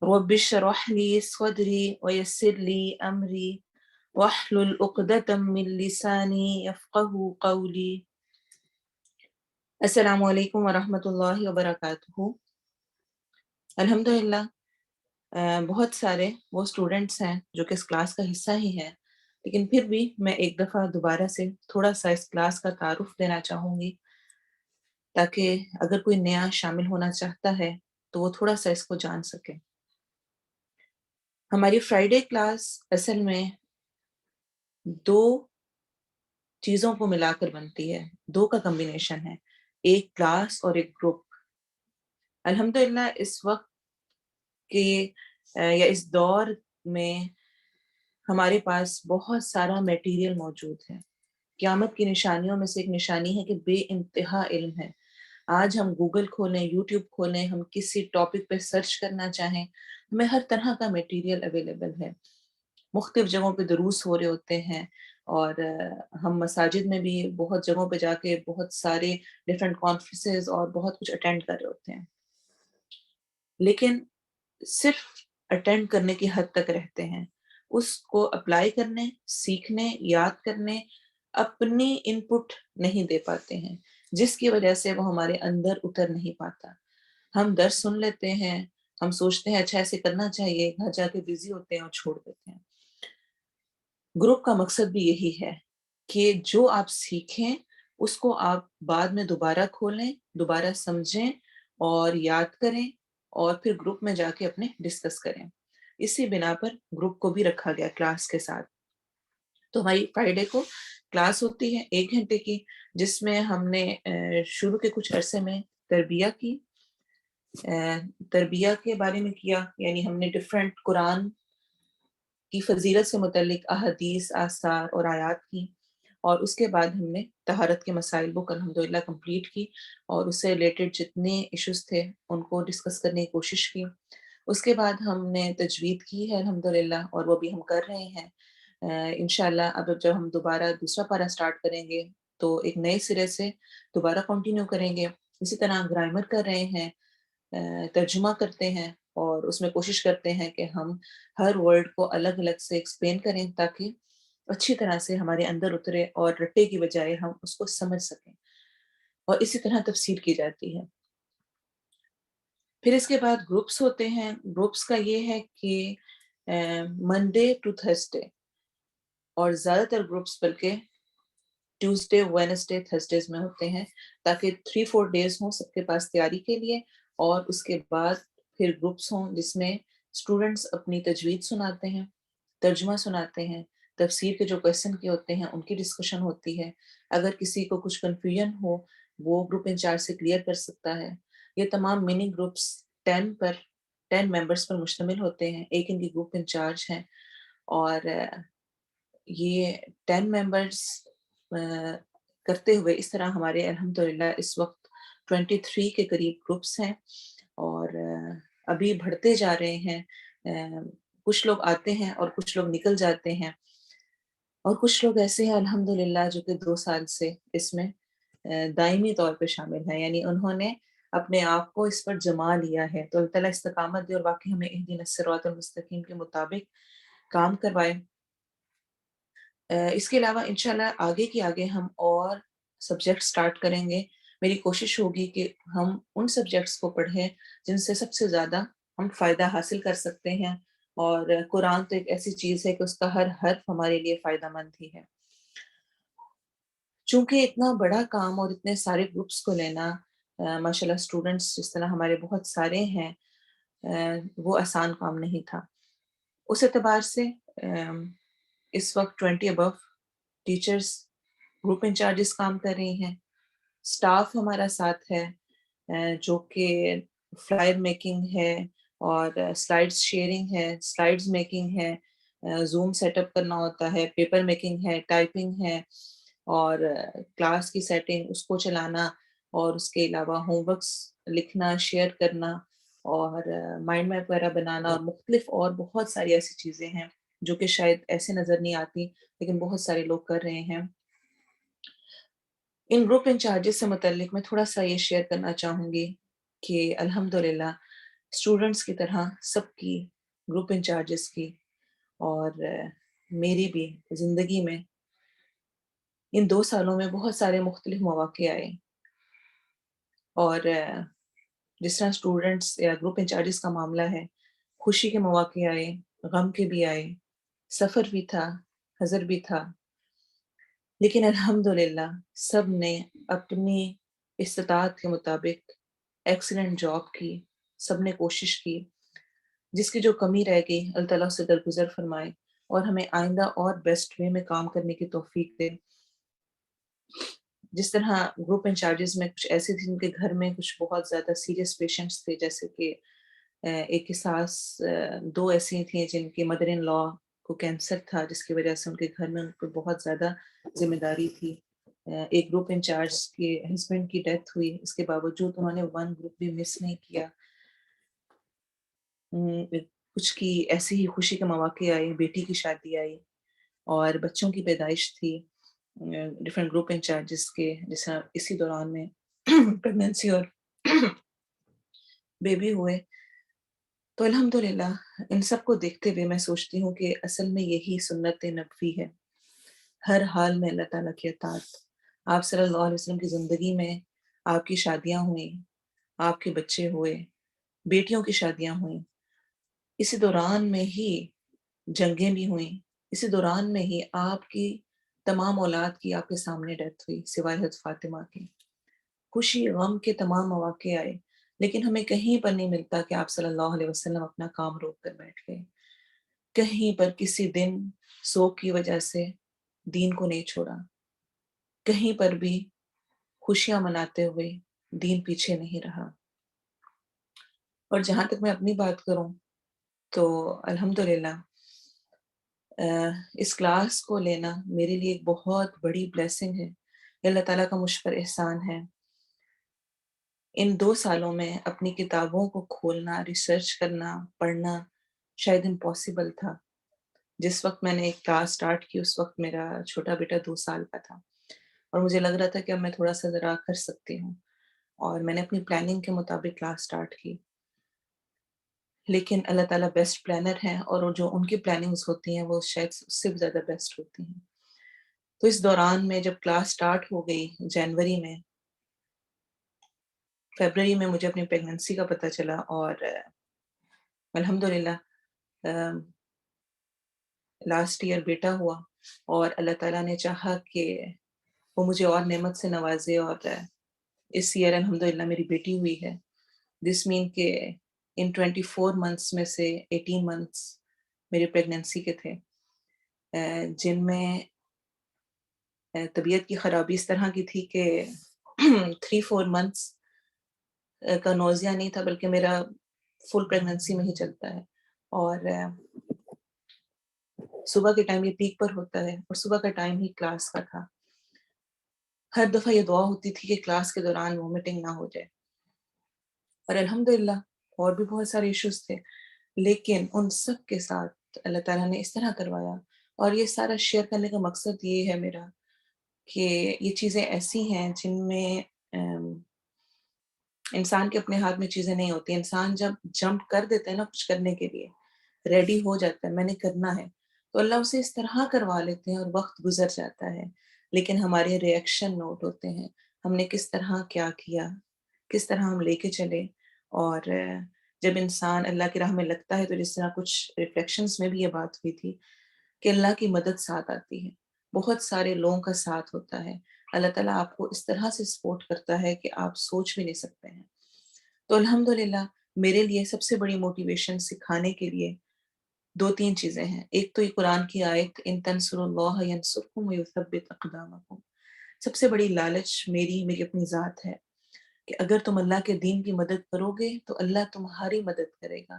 رب اشرح لي صدري ويسر لي أمري واحلل عقدة من لساني يفقهوا قولي. السلام علیکم ورحمۃ اللہ وبرکاتہ. الحمدللہ بہت سارے وہ اسٹوڈنٹس ہیں جو کہ اس کلاس کا حصہ ہی ہیں، لیکن پھر بھی میں ایک دفعہ دوبارہ سے تھوڑا سا اس کلاس کا تعارف دینا چاہوں گی تاکہ اگر کوئی نیا شامل ہونا چاہتا ہے تو وہ تھوڑا سا اس کو جان سکے. ہماری فرائیڈے کلاس اصل میں دو چیزوں کو ملا کر بنتی ہے، دو کا کمبینیشن ہے، ایک کلاس اور ایک گروپ. الحمدللہ اس وقت کے یا اس دور میں ہمارے پاس بہت سارا میٹیریل موجود ہے. قیامت کی نشانیوں میں سے ایک نشانی ہے کہ بے انتہا علم ہے. آج ہم گوگل کھولیں، یوٹیوب کھولیں، ہم کسی ٹاپک پہ سرچ کرنا چاہیں، ہمیں ہر طرح کا میٹیریل اویلیبل ہے. مختلف جگہوں پہ دروس ہو رہے ہوتے ہیں اور ہم مساجد میں بھی بہت جگہوں پہ جا کے بہت سارے ڈفرینٹ کانفرنسز اور بہت کچھ اٹینڈ کر رہے ہوتے ہیں، لیکن صرف اٹینڈ کرنے کی حد تک رہتے ہیں. اس کو اپلائی کرنے، سیکھنے، یاد کرنے، اپنی ان پٹ نہیں دے پاتے ہیں، جس کی وجہ سے وہ ہمارے اندر اتر نہیں پاتا. ہم درس سن لیتے ہیں، ہم سوچتے ہیں اچھا ایسے کرنا چاہیے، گھر جا کے بزی ہوتے ہیں اور چھوڑ دیتے ہیں. گروپ کا مقصد بھی یہی ہے کہ جو آپ سیکھیں اس کو آپ بعد میں دوبارہ کھولیں، دوبارہ سمجھیں اور یاد کریں اور پھر گروپ میں جا کے اپنے ڈسکس کریں. اسی بنا پر گروپ کو بھی رکھا گیا کلاس کے ساتھ. تو ہماری فرائیڈے کو کلاس ہوتی ہے 1 گھنٹے کی، جس میں ہم نے شروع کے کچھ عرصے میں تربیہ کی، تربیہ کے بارے میں کیا، یعنی ہم نے ڈفرینٹ قرآن کی فضیلت سے متعلق احادیث، آثار اور آیات کی، اور اس کے بعد ہم نے طہارت کے مسائل بک الحمدللہ کمپلیٹ کی اور اس سے ریلیٹڈ جتنے ایشوز تھے ان کو ڈسکس کرنے کی کوشش کی. اس کے بعد ہم نے تجوید کی ہے الحمدللہ، اور وہ بھی ہم کر رہے ہیں. انشاءاللہ اب جب ہم دوبارہ دوسرا پارہ سٹارٹ کریں گے تو ایک نئے سرے سے دوبارہ کنٹینیو کریں گے. اسی طرح گرامر کر رہے ہیں، ترجمہ کرتے ہیں اور اس میں کوشش کرتے ہیں کہ ہم ہر ورڈ کو الگ الگ سے ایکسپلین کریں تاکہ اچھی طرح سے ہمارے اندر اترے اور رٹے کی بجائے ہم اس کو سمجھ سکیں، اور اسی طرح تفسیر کی جاتی ہے۔ پھر اس کے بعد گروپس ہوتے ہیں۔ گروپس کا یہ ہے کہ منڈے ٹو تھرسڈے، اور زیادہ تر گروپس بلکہ ٹیوزڈے، وینسڈے، تھرسڈیز میں ہوتے ہیں، تاکہ 3-4 ڈیز ہوں سب کے پاس تیاری کے لیے، اور اس کے بعد پھر گروپس ہوں جس میں اسٹوڈنٹس اپنی تجوید سناتے ہیں، ترجمہ سناتے ہیں، تفسیر کے جو کویسچن کے ہوتے ہیں ان کی ڈسکشن ہوتی ہے۔ اگر کسی کو کچھ کنفیوژن ہو وہ گروپ انچارج سے کلیئر کر سکتا ہے۔ یہ تمام منی گروپس 10 ممبرس پر مشتمل ہوتے ہیں، ایک ان کی گروپ انچارج ہیں، اور یہ 10 ممبرس کرتے ہوئے اس طرح ہمارے الحمدللہ اس وقت 23 کے قریب گروپس ہیں، اور ابھی بڑھتے جا رہے ہیں۔ کچھ لوگ آتے ہیں اور کچھ لوگ نکل جاتے ہیں، اور کچھ لوگ ایسے ہیں الحمدللہ جو کہ 2 سال سے اس میں دائمی طور پہ شامل ہیں، یعنی انہوں نے اپنے آپ کو اس پر جما لیا ہے۔ تو اللہ تعالیٰ استقامت دے اور واقعی ہمیں اہدنا الصراط المستقیم کے مطابق کام کروائے۔ اس کے علاوہ انشاءاللہ آگے کی آگے ہم اور سبجیکٹ سٹارٹ کریں گے۔ میری کوشش ہوگی کہ ہم ان سبجیکٹس کو پڑھیں جن سے سب سے زیادہ ہم فائدہ حاصل کر سکتے ہیں، اور قرآن تو ایک ایسی چیز ہے کہ اس کا ہر حرف ہمارے لیے فائدہ مند ہی ہے۔ چونکہ اتنا بڑا کام اور اتنے سارے گروپس کو لینا، ماشاءاللہ اسٹوڈنٹس جس طرح ہمارے بہت سارے ہیں، وہ آسان کام نہیں تھا۔ اس اعتبار سے اس وقت 20 ابو ٹیچرز گروپ انچارجز کام کر رہی ہیں، سٹاف ہمارا ساتھ ہے جو کہ فلائر میکنگ ہے اور سلائڈز شیئرنگ ہے، سلائڈز میکنگ ہے، زوم سیٹ اپ کرنا ہوتا ہے، پیپر میکنگ ہے، ٹائپنگ ہے، اور کلاس کی سیٹنگ اس کو چلانا، اور اس کے علاوہ ہوم ورکس لکھنا، شیئر کرنا، اور مائنڈ میپ وغیرہ بنانا، اور مختلف اور بہت ساری ایسی چیزیں ہیں جو کہ شاید ایسے نظر نہیں آتی لیکن بہت سارے لوگ کر رہے ہیں۔ ان گروپ انچارجز سے متعلق میں تھوڑا سا یہ شیئر کرنا چاہوں گی کہ الحمدللہ اسٹوڈنٹس کی طرح سب کی گروپ انچارجز کی اور میری بھی زندگی میں ان 2 سالوں میں بہت سارے مختلف مواقع آئے، اور جس طرح اسٹوڈنٹس یا گروپ انچارجز کا معاملہ ہے، خوشی کے مواقع آئے، غم کے بھی آئے، سفر بھی تھا، حضر بھی تھا، لیکن الحمدللہ سب نے اپنی استطاعت کے مطابق ایکسلنٹ جاب کی، سب نے کوشش کی۔ جس کی جو کمی رہ گئی اللہ تعالیٰ سے درگزر فرمائے اور ہمیں آئندہ اور بیسٹ وے میں کام کرنے کی توفیق دے۔ جس طرح گروپ انچارجز میں کچھ ایسے تھے جن کے گھر میں کچھ بہت زیادہ سیریس پیشنٹس تھے، جیسے کہ ایک ساس، 2 ایسی تھیں جن کے مدر ان لا کو کینسر تھا، جس کی وجہ سے ان کے گھر میں ان کو بہت زیادہ ذمہ داری تھی۔ ایک گروپ انچارج کے ہسبینڈ کی ڈیتھ ہوئی، اس کے باوجود انہوں نے 1 گروپ بھی مس نہیں کیا۔ کچھ کی ایسی ہی خوشی کے مواقع آئے، بیٹی کی شادی آئی اور بچوں کی پیدائش تھی ڈفرینٹ گروپ انچارجز کے، جس طرح اسی دوران میں پریگننسی اور بیبی ہوئے۔ تو الحمدللہ ان سب کو دیکھتے ہوئے میں سوچتی ہوں کہ اصل میں یہی سنت نبوی ہے، ہر حال میں اللہ تعالیٰ کی اطاعت۔ آپ صلی اللہ علیہ وسلم کی زندگی میں آپ کی شادیاں ہوئیں، آپ کے بچے ہوئے، بیٹیوں کی شادیاں ہوئیں، اسی دوران میں ہی جنگیں بھی ہوئیں، اسی دوران میں ہی آپ کی تمام اولاد کی آپ کے سامنے ڈیتھ ہوئی سوائے حضرت فاطمہ کی۔ خوشی غم کے تمام مواقع آئے، لیکن ہمیں کہیں پر نہیں ملتا کہ آپ صلی اللہ علیہ وسلم اپنا کام روک کر بیٹھ گئے، کہیں پر کسی دن سوگ کی وجہ سے دین کو نہیں چھوڑا، کہیں پر بھی خوشیاں مناتے ہوئے دین پیچھے نہیں رہا۔ اور جہاں تک میں اپنی بات کروں تو الحمدللہ اس کلاس کو لینا میرے لیے ایک بہت بڑی بلیسنگ ہے، اللہ تعالیٰ کا مجھ پر احسان ہے۔ ان 2 سالوں میں اپنی کتابوں کو کھولنا، ریسرچ کرنا، پڑھنا شاید امپاسبل تھا۔ جس وقت میں نے ایک کلاس سٹارٹ کی اس وقت میرا چھوٹا بیٹا 2 سال کا تھا، اور مجھے لگ رہا تھا کہ اب میں تھوڑا سا ذرا کر سکتی ہوں، اور میں نے اپنی پلاننگ کے مطابق کلاس سٹارٹ کی، لیکن اللہ تعالیٰ بیسٹ پلانر ہیں، اور جو ان کی پلاننگز ہوتی ہیں وہ شاید اس سے بھی زیادہ بیسٹ ہوتی ہیں۔ تو اس دوران میں جب کلاس سٹارٹ ہو گئی جنوری میں، فیبرری میں مجھے اپنی پریگننسی کا پتہ چلا، اور الحمدللہ لاسٹ ایئر بیٹا ہوا، اور اللہ تعالیٰ نے چاہا کہ وہ مجھے اور نعمت سے نوازے، اور اس ایئر الحمدللہ میری بیٹی ہوئی ہے۔ دس مین کہ ان 24 منتھس میں سے 18 منتھس میری پریگننسی کے تھے، جن میں طبیعت کی خرابی اس طرح کی تھی کہ 3-4 منتھس کا نوزیا نہیں تھا، بلکہ میرا فل پریگننسی میں ہی چلتا ہے، اور صبح کے ٹائم یہ پیک پر ہوتا ہے، اور صبح کا ٹائم ہی کلاس کا تھا۔ ہر دفعہ یہ دعا ہوتی تھی کہ کلاس کے دوران وومٹنگ نہ ہو جائے، اور الحمدللہ اور بھی بہت سارے ایشوز تھے، لیکن ان سب کے ساتھ اللہ تعالیٰ نے اس طرح کروایا۔ اور یہ سارا شیئر کرنے کا مقصد یہ ہے میرا کہ یہ چیزیں ایسی ہیں جن میں انسان کے اپنے ہاتھ میں چیزیں نہیں ہوتی۔ انسان جب جمپ کر دیتا ہے نا کچھ کرنے کے لیے، ریڈی ہو جاتا ہے میں نے کرنا ہے، تو اللہ اسے اس طرح کروا لیتے ہیں اور وقت گزر جاتا ہے، لیکن ہمارے ری ایکشن نوٹ ہوتے ہیں، ہم نے کس طرح کیا کیا، کس طرح ہم لے کے چلے۔ اور جب انسان اللہ کی راہ میں لگتا ہے تو جس طرح کچھ ریفلیکشنز میں بھی یہ بات ہوئی تھی کہ اللہ کی مدد ساتھ آتی ہے، بہت سارے لوگوں کا ساتھ ہوتا ہے، اللہ تعالیٰ آپ کو اس طرح سے سپورٹ کرتا ہے کہ آپ سوچ بھی نہیں سکتے ہیں۔ تو الحمدللہ میرے لیے سب سے بڑی موٹیویشن سکھانے کے لیے 2-3 چیزیں ہیں۔ ایک تو یہ قرآن کی آیت ان تنصروا اللہ ینصرکم ویثبت اقدامکم، سب سے بڑی لالچ میری اپنی ذات ہے کہ اگر تم اللہ کے دین کی مدد کرو گے تو اللہ تمہاری مدد کرے گا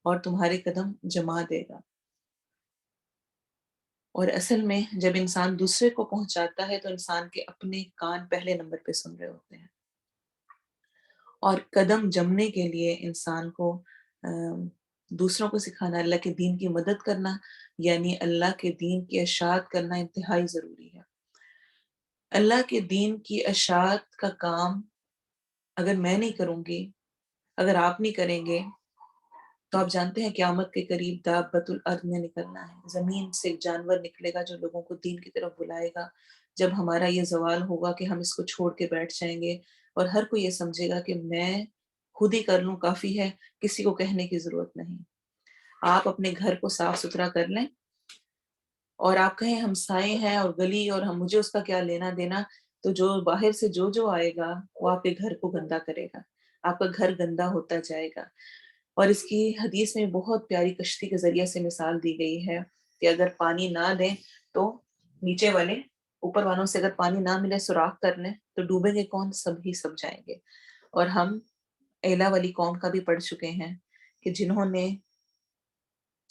اور تمہارے قدم جما دے گا۔ اور اصل میں جب انسان دوسرے کو پہنچاتا ہے تو انسان کے اپنے کان پہلے نمبر پہ سن رہے ہوتے ہیں، اور قدم جمنے کے لیے انسان کو دوسروں کو سکھانا، اللہ کے دین کی مدد کرنا، یعنی اللہ کے دین کی اشاعت کرنا انتہائی ضروری ہے۔ اللہ کے دین کی اشاعت کا کام اگر میں نہیں کروں گی، اگر آپ نہیں کریں گے، تو آپ جانتے ہیں قیامت کے قریب دابۃ الارض میں نکلنا ہے، زمین سے ایک جانور نکلے گا جو لوگوں کو دین کی طرف بلائے گا۔ جب ہمارا یہ زوال ہوگا کہ ہم اس کو چھوڑ کے بیٹھ جائیں گے، اور ہر کوئی یہ سمجھے گا کہ میں خود ہی کر لوں کافی ہے، کسی کو کہنے کی ضرورت نہیں۔ آپ اپنے گھر کو صاف ستھرا کر لیں، اور آپ کہیں ہمسائے ہیں اور گلی اور مجھے اس کا کیا لینا دینا، تو جو باہر سے جو آئے گا وہ آپ کے گھر کو گندا کرے گا، آپ کا گھر گندا ہوتا جائے گا۔ اور اس کی حدیث میں بہت پیاری کشتی کے ذریعے سے مثال دی گئی ہے کہ اگر پانی نہ دیں تو نیچے والے اوپر والوں سے اگر پانی نہ ملے سوراخ کر لیں تو ڈوبیں گے کون؟ سب ہی سب جائیں گے۔ اور ہم ایلا والی قوم کا بھی پڑھ چکے ہیں کہ جنہوں نے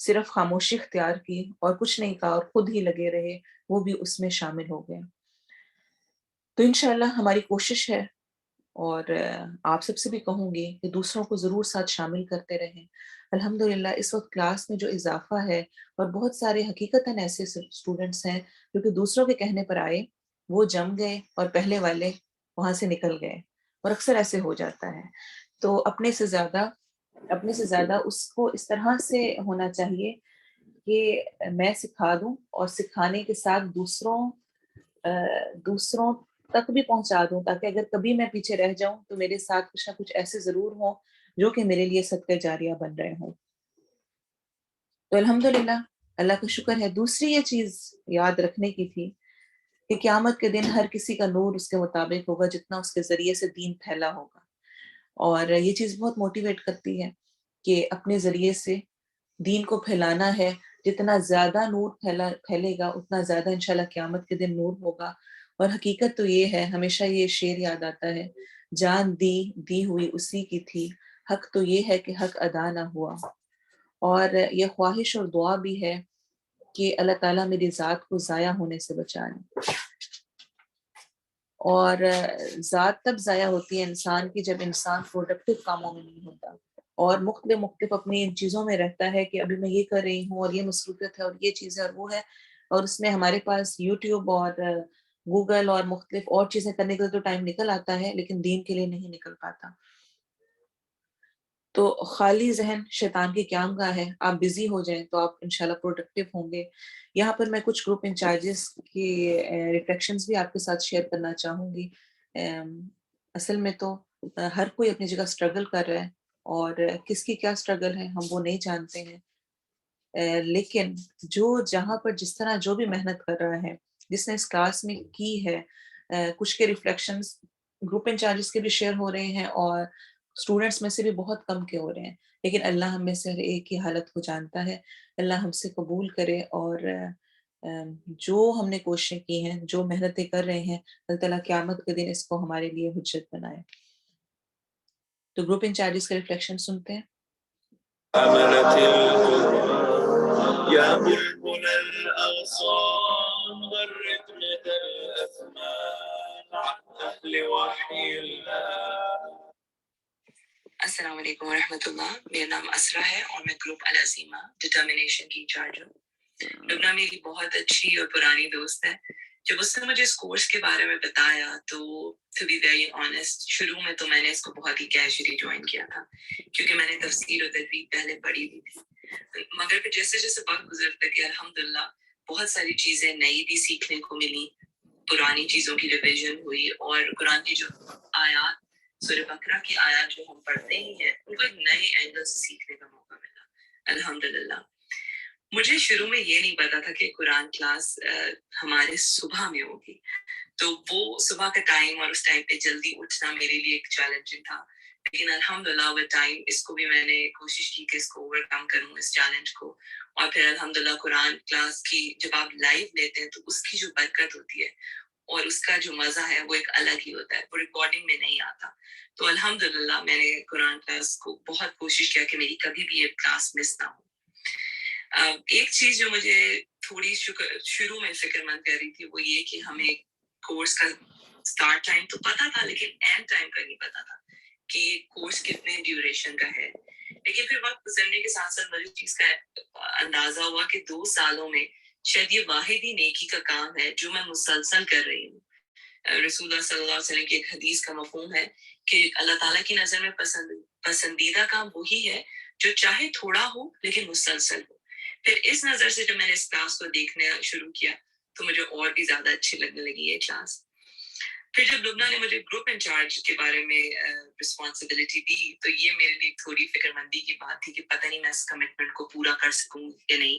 صرف خاموشی اختیار کی اور کچھ نہیں کہا اور خود ہی لگے رہے، وہ بھی اس میں شامل ہو گئے۔ تو انشاءاللہ ہماری کوشش ہے، اور آپ سب سے بھی کہوں گی کہ دوسروں کو ضرور ساتھ شامل کرتے رہیں۔ الحمدللہ اس وقت کلاس میں جو اضافہ ہے، اور بہت سارے حقیقتاً ایسے اسٹوڈنٹس ہیں جو کہ دوسروں کے کہنے پر آئے، وہ جم گئے اور پہلے والے وہاں سے نکل گئے، اور اکثر ایسے ہو جاتا ہے۔ تو اپنے سے زیادہ اس کو اس طرح سے ہونا چاہیے کہ میں سکھا دوں، اور سکھانے کے ساتھ دوسروں تک بھی پہنچا دوں، تاکہ اگر کبھی میں پیچھے رہ جاؤں تو میرے ساتھ کچھ نہ کچھ ایسے ضرور ہوں جو کہ میرے لیے صدقہ جاریہ بن رہے ہوں۔ تو الحمدللہ اللہ کا شکر ہے۔ دوسری یہ چیز یاد رکھنے کی تھی کہ قیامت کے دن ہر کسی کا نور اس کے مطابق ہوگا جتنا اس کے ذریعے سے دین پھیلا ہوگا، اور یہ چیز بہت موٹیویٹ کرتی ہے کہ اپنے ذریعے سے دین کو پھیلانا ہے، جتنا زیادہ نور پھیلے گا اتنا زیادہ انشاءاللہ قیامت کے دن نور ہوگا۔ اور حقیقت تو یہ ہے، ہمیشہ یہ شعر یاد آتا ہے، جان دی ہوئی اسی کی تھی، حق تو یہ ہے کہ حق ادا نہ ہوا۔ اور یہ خواہش اور دعا بھی ہے کہ اللہ تعالیٰ میری ذات کو ضائع ہونے سے بچا لے۔ اور ذات تب ضائع ہوتی ہے انسان کی جب انسان پروڈکٹیو کاموں میں نہیں ہوتا، اور مختلف اپنی ان چیزوں میں رہتا ہے کہ ابھی میں یہ کر رہی ہوں اور یہ مصروفیت ہے اور یہ چیز ہے اور وہ ہے، اور اس میں ہمارے پاس یوٹیوب اور گوگل اور مختلف اور چیزیں کرنے کے لیے تو ٹائم نکل آتا ہے لیکن دین کے لیے نہیں نکل پاتا. تو خالی ذہن شیطان کی قیام گاہ ہے. آپ بزی ہو جائیں تو آپ انشاءاللہ پروڈکٹیو ہوں گے. یہاں پر میں کچھ گروپ انچارجز کی ریفلیکشنز بھی آپ کے ساتھ شیئر کرنا چاہوں گی. اصل میں تو ہر کوئی اپنی جگہ اسٹرگل کر رہا ہے اور کس کی کیا اسٹرگل ہے ہم وہ نہیں جانتے ہیں. لیکن جو جہاں پر جس طرح جو بھی محنت کر رہا ہے, جس نے اس کلاس میں کی ہے, کچھ کے ریفلیکشنز گروپ انچارجز کے بھی شیئر ہو رہے ہیں اور اسٹوڈنٹس میں سے بھی بہت کم کے ہو رہے ہیں. لیکن اللہ ہم میں سے ہر ایک کی حالت کو جانتا ہے. اللہ ہم سے قبول کرے اور جو ہم نے کوششیں کی ہیں, جو محنتیں کر رہے ہیں, اللہ تعالیٰ قیامت کے دن اس کو ہمارے لیے حجت بنائے. تو گروپ انچارجز کا ریفلیکشن سنتے ہیں. حملت القرآن يا بلبل الأغصان غرد مدى الأثمان عن أهل وحي الله. السلام علیکم ورحمۃ اللہ. میرا نام اسرا ہے اور میں گروپ العزیمہ ڈٹرمنیشن کی انچارج ہوں. لبنہ میری بہت اچھی اور پرانی دوست ہے. جب اس نے مجھے اس کورس کے بارے میں بتایا تو ٹو بی ویری آنیسٹ شروع میں تو میں نے اس کو بہت ہی کیجولی جوائن کیا تھا کیونکہ میں نے تفسیر و تدوین پہلے پڑھی ہوئی تھی. مگر پھر جیسے جیسے وقت گزرتا گیا الحمدللہ بہت ساری چیزیں نئی بھی سیکھنے کو ملی, پرانی چیزوں کی ریویژن ہوئی اور قرآن کی جو آیات سورہ بقرہ کی آیات جو ہم پڑھتے ہی ہیں ان کو ایک نئے اینگل سے سیکھنے کا موقع ملا الحمدللہ. مجھے شروع میں یہ نہیں پتا تھا کہ قرآن کلاس ہمارے صبح میں ہوگی, تو وہ صبح کا ٹائم اور اس ٹائم پہ جلدی اٹھنا میرے لیے ایک چیلنجنگ تھا. لیکن الحمدللہ اوور ٹائم اس کو بھی میں نے کوشش کی کہ اس کو اوور کم کروں اس چیلنج کو. اور پھر الحمدللہ قرآن کلاس کی جب آپ لائیو لیتے ہیں تو اس کی جو برکت ہوتی ہے اور اس کا جو مزہ ہے وہ ایک الگ ہی ہوتا ہے, وہ ریکارڈنگ میں نہیں آتا. تو الحمدللہ میں نے قرآن کلاس کو بہت کوشش کیا کہ میری کبھی بھی یہ کلاس مس نہ ہو. ایک چیز جو مجھے تھوڑی شروع میں فکر مند کر رہی تھی وہ یہ کہ ہمیں کورس کا سٹارٹ ٹائم تو پتا تھا لیکن اینڈ ٹائم کا نہیں پتا تھا کہ یہ کورس کتنے ڈیوریشن کا ہے. لیکن پھر وقت گزرنے کے ساتھ ساتھ مجھے چیز کا اندازہ ہوا کہ 2 سالوں میں شاید یہ واحد ہی نیکی کا کام ہے جو میں مسلسل کر رہی ہوں. رسول اللہ صلی اللہ علیہ وسلم کی ایک حدیث کا مفہوم ہے کہ اللہ تعالیٰ کی نظر میں پسندیدہ کام وہی ہے جو چاہے تھوڑا ہو لیکن مسلسل ہو. پھر اس نظر سے جب میں نے اس کلاس کو دیکھنا شروع کیا تو مجھے اور بھی زیادہ اچھی لگنے لگی یہ کلاس. پھر جب لبنہ نے مجھے گروپ انچارج کے بارے میں رسپانسبلٹی دی تو یہ میرے لیے تھوڑی فکر مندی کی بات تھی کہ پتہ نہیں میں اس کمٹمنٹ کو پورا کر سکوں یا نہیں,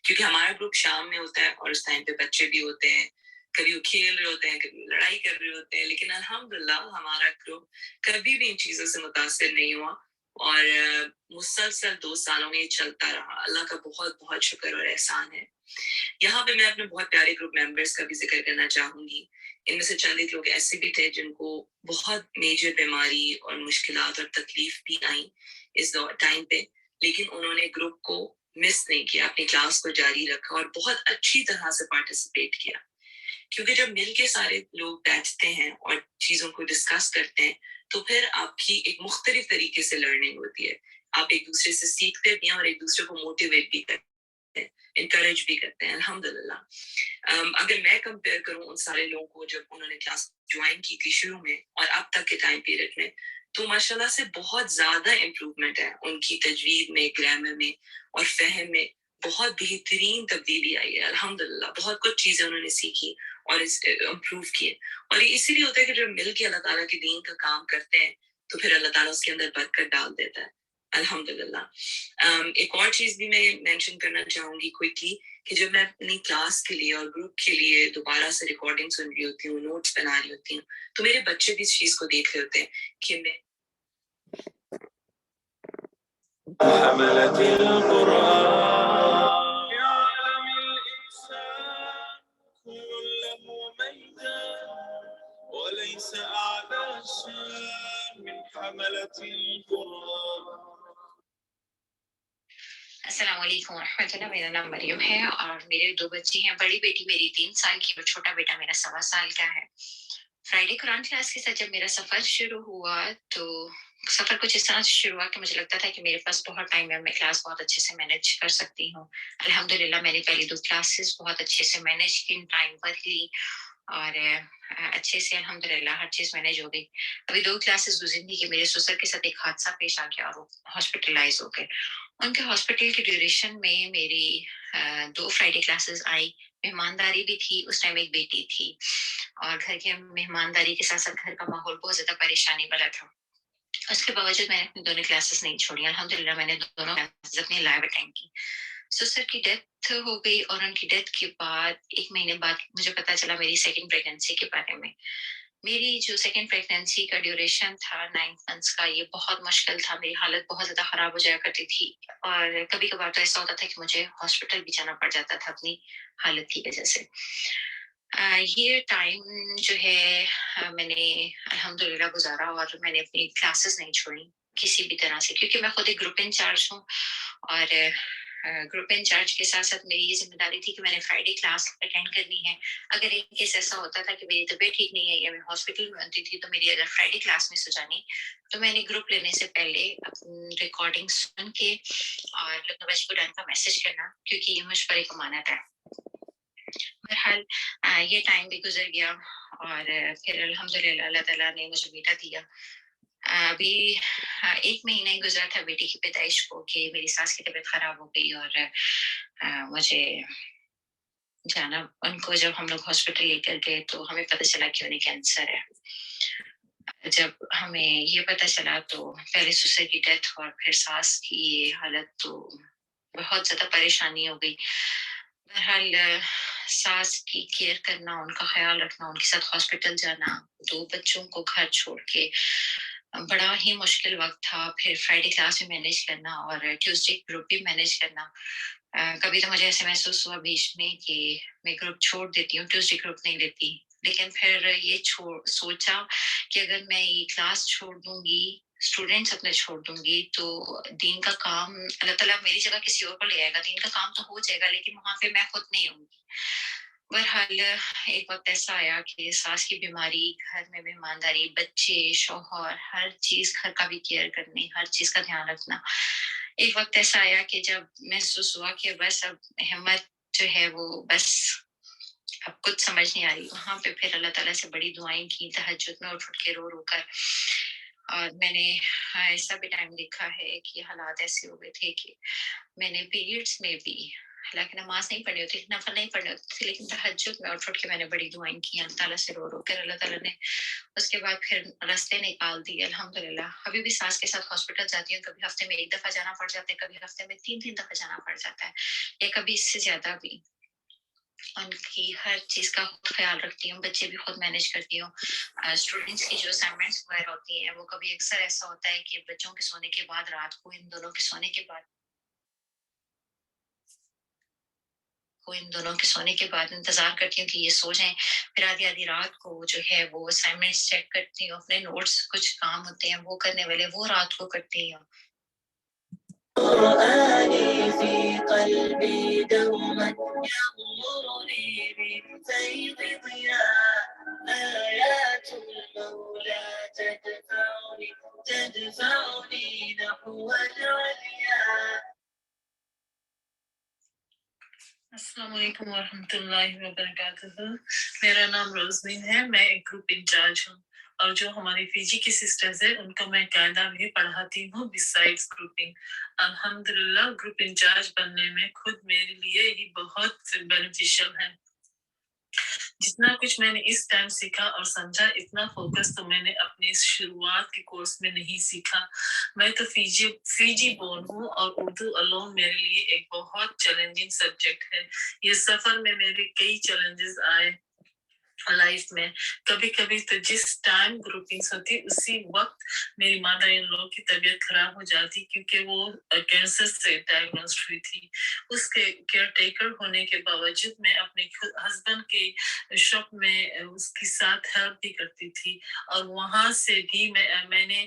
کیونکہ ہمارا گروپ شام میں ہوتا ہے اور اس ٹائم پہ بچے بھی ہوتے ہیں, کبھی وہ کھیل رہے ہوتے ہیں کبھی لڑائی کر رہے ہوتے ہیں. لیکن الحمدللہ ہمارا گروپ کبھی بھی ان چیزوں سے متاثر نہیں ہوا اور مسلسل 2 سالوں میں یہ چلتا رہا. اللہ کا بہت بہت شکر اور احسان ہے. یہاں پہ میں اپنے بہت پیارے گروپ ممبرس کا بھی ذکر کرنا چاہوں گی. ان میں سے چند ایک لوگ ایسے بھی تھے جن کو بہت میجر بیماری اور مشکلات اور تکلیف بھی آئیں اس ٹائم پہ, لیکن انہوں نے گروپ کو مس نہیں کیا, اپنی کلاس کو جاری رکھا اور بہت اچھی طرح سے پارٹیسپیٹ کیا. کیونکہ جب مل کے سارے لوگ بیٹھتے ہیں اور چیزوں کو ڈسکس کرتے ہیں تو پھر آپ کی ایک مختلف طریقے سے لرننگ ہوتی ہے. آپ ایک دوسرے سے سیکھتے بھی ہیں اور ایک دوسرے کو موٹیویٹ بھی کرتے ہیں, انکریج بھی کرتے ہیں الحمدللہ. اگر میں کمپیئر کروں ان سارے لوگوں کو جب انہوں نے کلاس جوائن کی تھی شروع میں اور اب تک کے ٹائم پیریڈ میں, تو ماشاءاللہ سے بہت زیادہ امپروومنٹ ہے ان کی تجوید میں, گرامر میں اور فہم میں. بہت بہترین تبدیلی آئی ہے الحمدللہ. بہت کچھ چیزیں انہوں نے سیکھی اور امپروو کیے. اور یہ اسی لیے ہوتا ہے کہ جب مل کے اللہ تعالیٰ کے دین کا کام کرتے ہیں تو پھر اللہ تعالیٰ اس کے اندر برکت ڈال دیتا ہے الحمدللہ. ایک اور چیز بھی میں مینشن کرنا چاہوں گی کوئکلی کہ جب میں اپنی کلاس کے لیے اور گروپ کے لیے دوبارہ سے ریکارڈنگ سن رہی ہوتی ہوں, نوٹس بنا رہی ہوتی ہوں, تو میرے بچے بھی اس چیز کو دیکھ رہے ہوتے ہیں کہ میں حملت القرآن يعلم الإنسان كل له ميدان وليس أعلى الشان من حملت القرآن. السلام علیکم ورحمۃ اللہ. میرا نام مریم ہے اور میرے 2 بچے ہیں. بڑی بیٹی میری 3 سال کی اور چھوٹا بیٹا میرا 1.25 سال کا ہے. فرائیڈے قرآن کلاس کے ساتھ جب میرا سفر شروع ہوا تو سفر کچھ اس طرح سے شروع ہوا کہ مجھے لگتا تھا کہ میرے پاس بہت ٹائم ہے, میں کلاس بہت اچھے سے مینیج کر سکتی ہوں. الحمدللہ میں نے پہلی 2 کلاسز بہت اچھے سے مینیج کی, ٹائم پر لی اور اچھے سے الحمدللہ ہر چیز مینیج ہو گئی. ابھی 2 کلاسز گزری تھی کہ میرے سسر کے ساتھ ایک حادثہ پیش آ گیا اور وہ ہاسپٹلائز ہو گئے. ان کے ہاسپٹل کی ڈیوریشن میں میری 2 فرائیڈے کلاسز آئی. مہمانداری بھی تھی, اس ٹائم ایک بیٹی تھی, اور گھر کے مہمانداری کے ساتھ ساتھ گھر کا ماحول بہت زیادہ پریشانی والا تھا. اس کے باوجود میں نے اپنی دونوں کلاسز نہیں چھوڑی. الحمدللہ میں نے دونوں کلاسز اپنی لائیو اٹینڈ کی. سسر کی ڈیتھ ہو گئی, اور ان کی ڈیتھ کے بعد 1 مہینے بعد مجھے پتا چلا میری سیکنڈ پریگننسی کے بارے میں. میری جو سیکنڈ پریگننسی کا ڈیوریشن تھا 9 منتھس کا, یہ بہت مشکل تھا. میری حالت بہت زیادہ خراب ہو جایا کرتی تھی, اور کبھی کبھار تو ایسا ہوتا تھا کہ مجھے ہاسپٹل بھی جانا پڑ جاتا تھا اپنی حالت کی وجہ سے. یہ ٹائم جو ہے میں نے الحمدللہ گزارا, اور میں نے اپنی کلاسز نہیں چھوڑی کسی بھی طرح سے, کیونکہ میں خود ایک گروپ انچارج ہوں. اور گروپ انچارج کے ساتھ ساتھ میری یہ ذمہ داری تھی کہ میں نے فرائیڈے کلاس اٹینڈ کرنی ہے. اگر ایک کیس ایسا ہوتا تھا کہ میری طبیعت ٹھیک نہیں ہے یا میں ہاسپٹل میں ہوتی تھی, تو میری اگر فرائیڈے کلاس میں ہو جانی, تو میں نے گروپ لینے سے پہلے ریکارڈنگ سن کے اور لکھنؤ اسٹوڈنٹ کا میسج کرنا, کیونکہ یہ مجھ پر ایک امانت ہے. بہرحال یہ ٹائم بھی گزر گیا, اور پھر الحمدللہ اللہ تعالیٰ نے مجھے بیٹا دیا. ابھی 1 مہینہ ہی گزرا تھا بیٹی کی پیدائش کو کہ میری ساس کی طبیعت خراب ہو گئی, اور مجھے جانا ان کو, جب ہم لوگ ہاسپٹل لے کر گئے تو ہمیں پتہ چلا کہ انہیں کینسر ہے. جب ہمیں یہ پتہ چلا تو پہلے سسر کی ڈیتھ اور پھر ساس کی یہ حالت, تو بہت زیادہ پریشانی ہو گئی. بہرحال ساس کی کیئر کرنا, ان کا خیال رکھنا, ان کے ساتھ ہاسپٹل جانا, 2 بچوں کو گھر چھوڑ کے بڑا ہی مشکل وقت تھا. پھر فرائیڈے کلاس بھی مینیج کرنا اور ٹیوزڈے گروپ بھی مینیج کرنا. کبھی تو مجھے ایسے محسوس ہوا بیچ میں کہ میں گروپ چھوڑ دیتی ہوں, ٹیوزڈے گروپ نہیں لیتی. لیکن پھر یہ سوچا کہ اگر میں یہ کلاس چھوڑ دوں گی, اسٹوڈینٹس اپنے چھوڑ دوں گی, تو دین کا کام اللہ تعالیٰ میری جگہ کسی اور کو لے آئے گا. دین کا کام تو ہو جائے گا, لیکن وہاں پہ میں خود نہیں ہوں گی. بہرحال ایک وقت ایسا آیا کہ ساس کی بیماری, گھر میں مہمانداری, بچے, شوہر, ہر چیز, گھر کا بھی کیئر کرنی, ہر چیز کا دھیان رکھنا. ایک وقت ایسا آیا کہ جب محسوس ہوا کہ بس اب ہمت جو ہے وہ بس اب کچھ سمجھ نہیں آ رہی. وہاں پہ پھر اللہ تعالیٰ سے بڑی دعائیں کی, تہجد میں اٹھ کے رو کر. اور میں نے ایسا بھی ٹائم دیکھا ہے کہ حالات ایسے ہو گئے تھے کہ میں نے پیریڈس میں بھی, حالانکہ نماز نہیں پڑھنی ہوتی, نفل نہیں پڑھنی ہوتی تھی, لیکن تہجد میں اٹھ کے میں نے بڑی دعائیں کی اللہ تعالیٰ سے رو کر. اللہ تعالیٰ نے اس کے بعد پھر راستے نکال دیے الحمدللہ. ابھی بھی ساس کے ساتھ ہاسپٹل جاتی ہوں, کبھی ہفتے میں 1 دفعہ جانا پڑ جاتا ہے, کبھی ہفتے میں 3 دفعہ جانا پڑ جاتا ہے, یا کبھی اس سے زیادہ بھی. ان کی ہر چیز کا خود خیال رکھتی ہوں, بچے بھی خود مینیج کرتی ہوں. اسٹوڈینٹس کی جو اسائنمنٹس وغیرہ ہوتی ہیں, وہ کبھی اکثر ایسا ہوتا ہے کہ بچوں کے سونے کے بعد رات کو, ان دونوں کے سونے کے بعد انتظار کرتی ہوں کہ یہ سو جائیں. پھر آدھی رات کو جو ہے وہ اسائنمنٹس چیک کرتی ہوں, اپنے نوٹس کچھ کام ہوتے ہیں وہ کرنے والے, وہ رات کو کرتی ہوں. قرآني في قلبي دوما يغمرني بالفيض ضياء آيات المولى تدفعني نحو العليا. السلام علیکم ورحمۃ اللہ وبرکاتہ. میرا نام روزمین ہے, میں ایک گروپ انچارج ہوں, اور جو ہماری فیجی کی سسٹرز ہیں ان کو میں قاعدہ بھی پڑھاتی ہوں بسائڈز گروپنگ. الحمدللہ گروپ انچارج بننے میں خود میرے لیے ہی بہت بینیفیشل ہے. جتنا کچھ میں نے اس ٹائم سیکھا اور سمجھا, اتنا فوکس تو میں نے اپنی شروعات کے کورس میں نہیں سیکھا. میں تو فیجی بورن ہوں, اور اردو الون میرے لیے ایک بہت چیلنجنگ سبجیکٹ ہے. یہ سفر میں میرے کئی چیلنجز آئے لائف میں. کبھی کبھی تو جس ٹائم گروپنگس ہوتی اسی وقت میری مادر ان لوگ کی طبیعت خراب ہو جاتی, کیونکہ وہ کینسر سے ڈائگنوز ہوئی تھی. اس کے کیئر ٹیکر ہونے کے باوجود میں اپنے ہسبینڈ کے شاپ میں اس کے ساتھ ہیلپ بھی کرتی تھی, اور وہاں سے بھی میں نے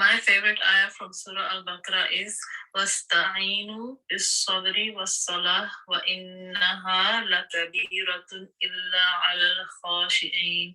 My favorite ayah from Surah Al-Baqarah is وَاسْتَعِينُوا بِالصَّبْرِ وَالصَّلَاةِ وَإِنَّهَا لَكَبِيرَةٌ إِلَّا عَلَى الْخَاشِعِينَ।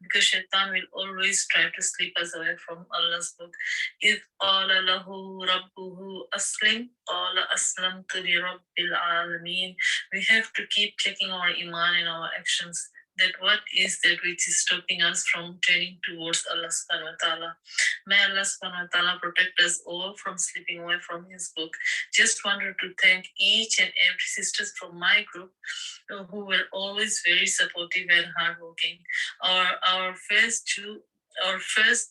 because shaitan will always try to sleep us away from Allah's book. إِذْ قَالَ لَهُ رَبُّهُ أَسْلِمْ قَالَ أَسْلَمْتُ لِرَبِّ الْعَالَمِينَ. We have to keep checking our iman and our actions, that what is that which is stopping us from turning towards Allah subhanahu wa ta'ala. May Allah subhanahu wa ta'ala protect us all from slipping away from his book. Just wanted to thank each and every sisters from my group who were always very supportive and hardworking. Our first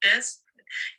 test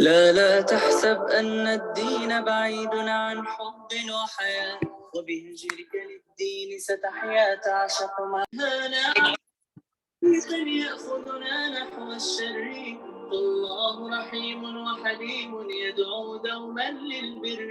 لا تحسب أن الدين بعيد عن حب وحياة وبهجرك للدين ستحيا تعشق معنا من يأخذنا نحو الشر الله رحيم وحليم يدعو دوما للبر.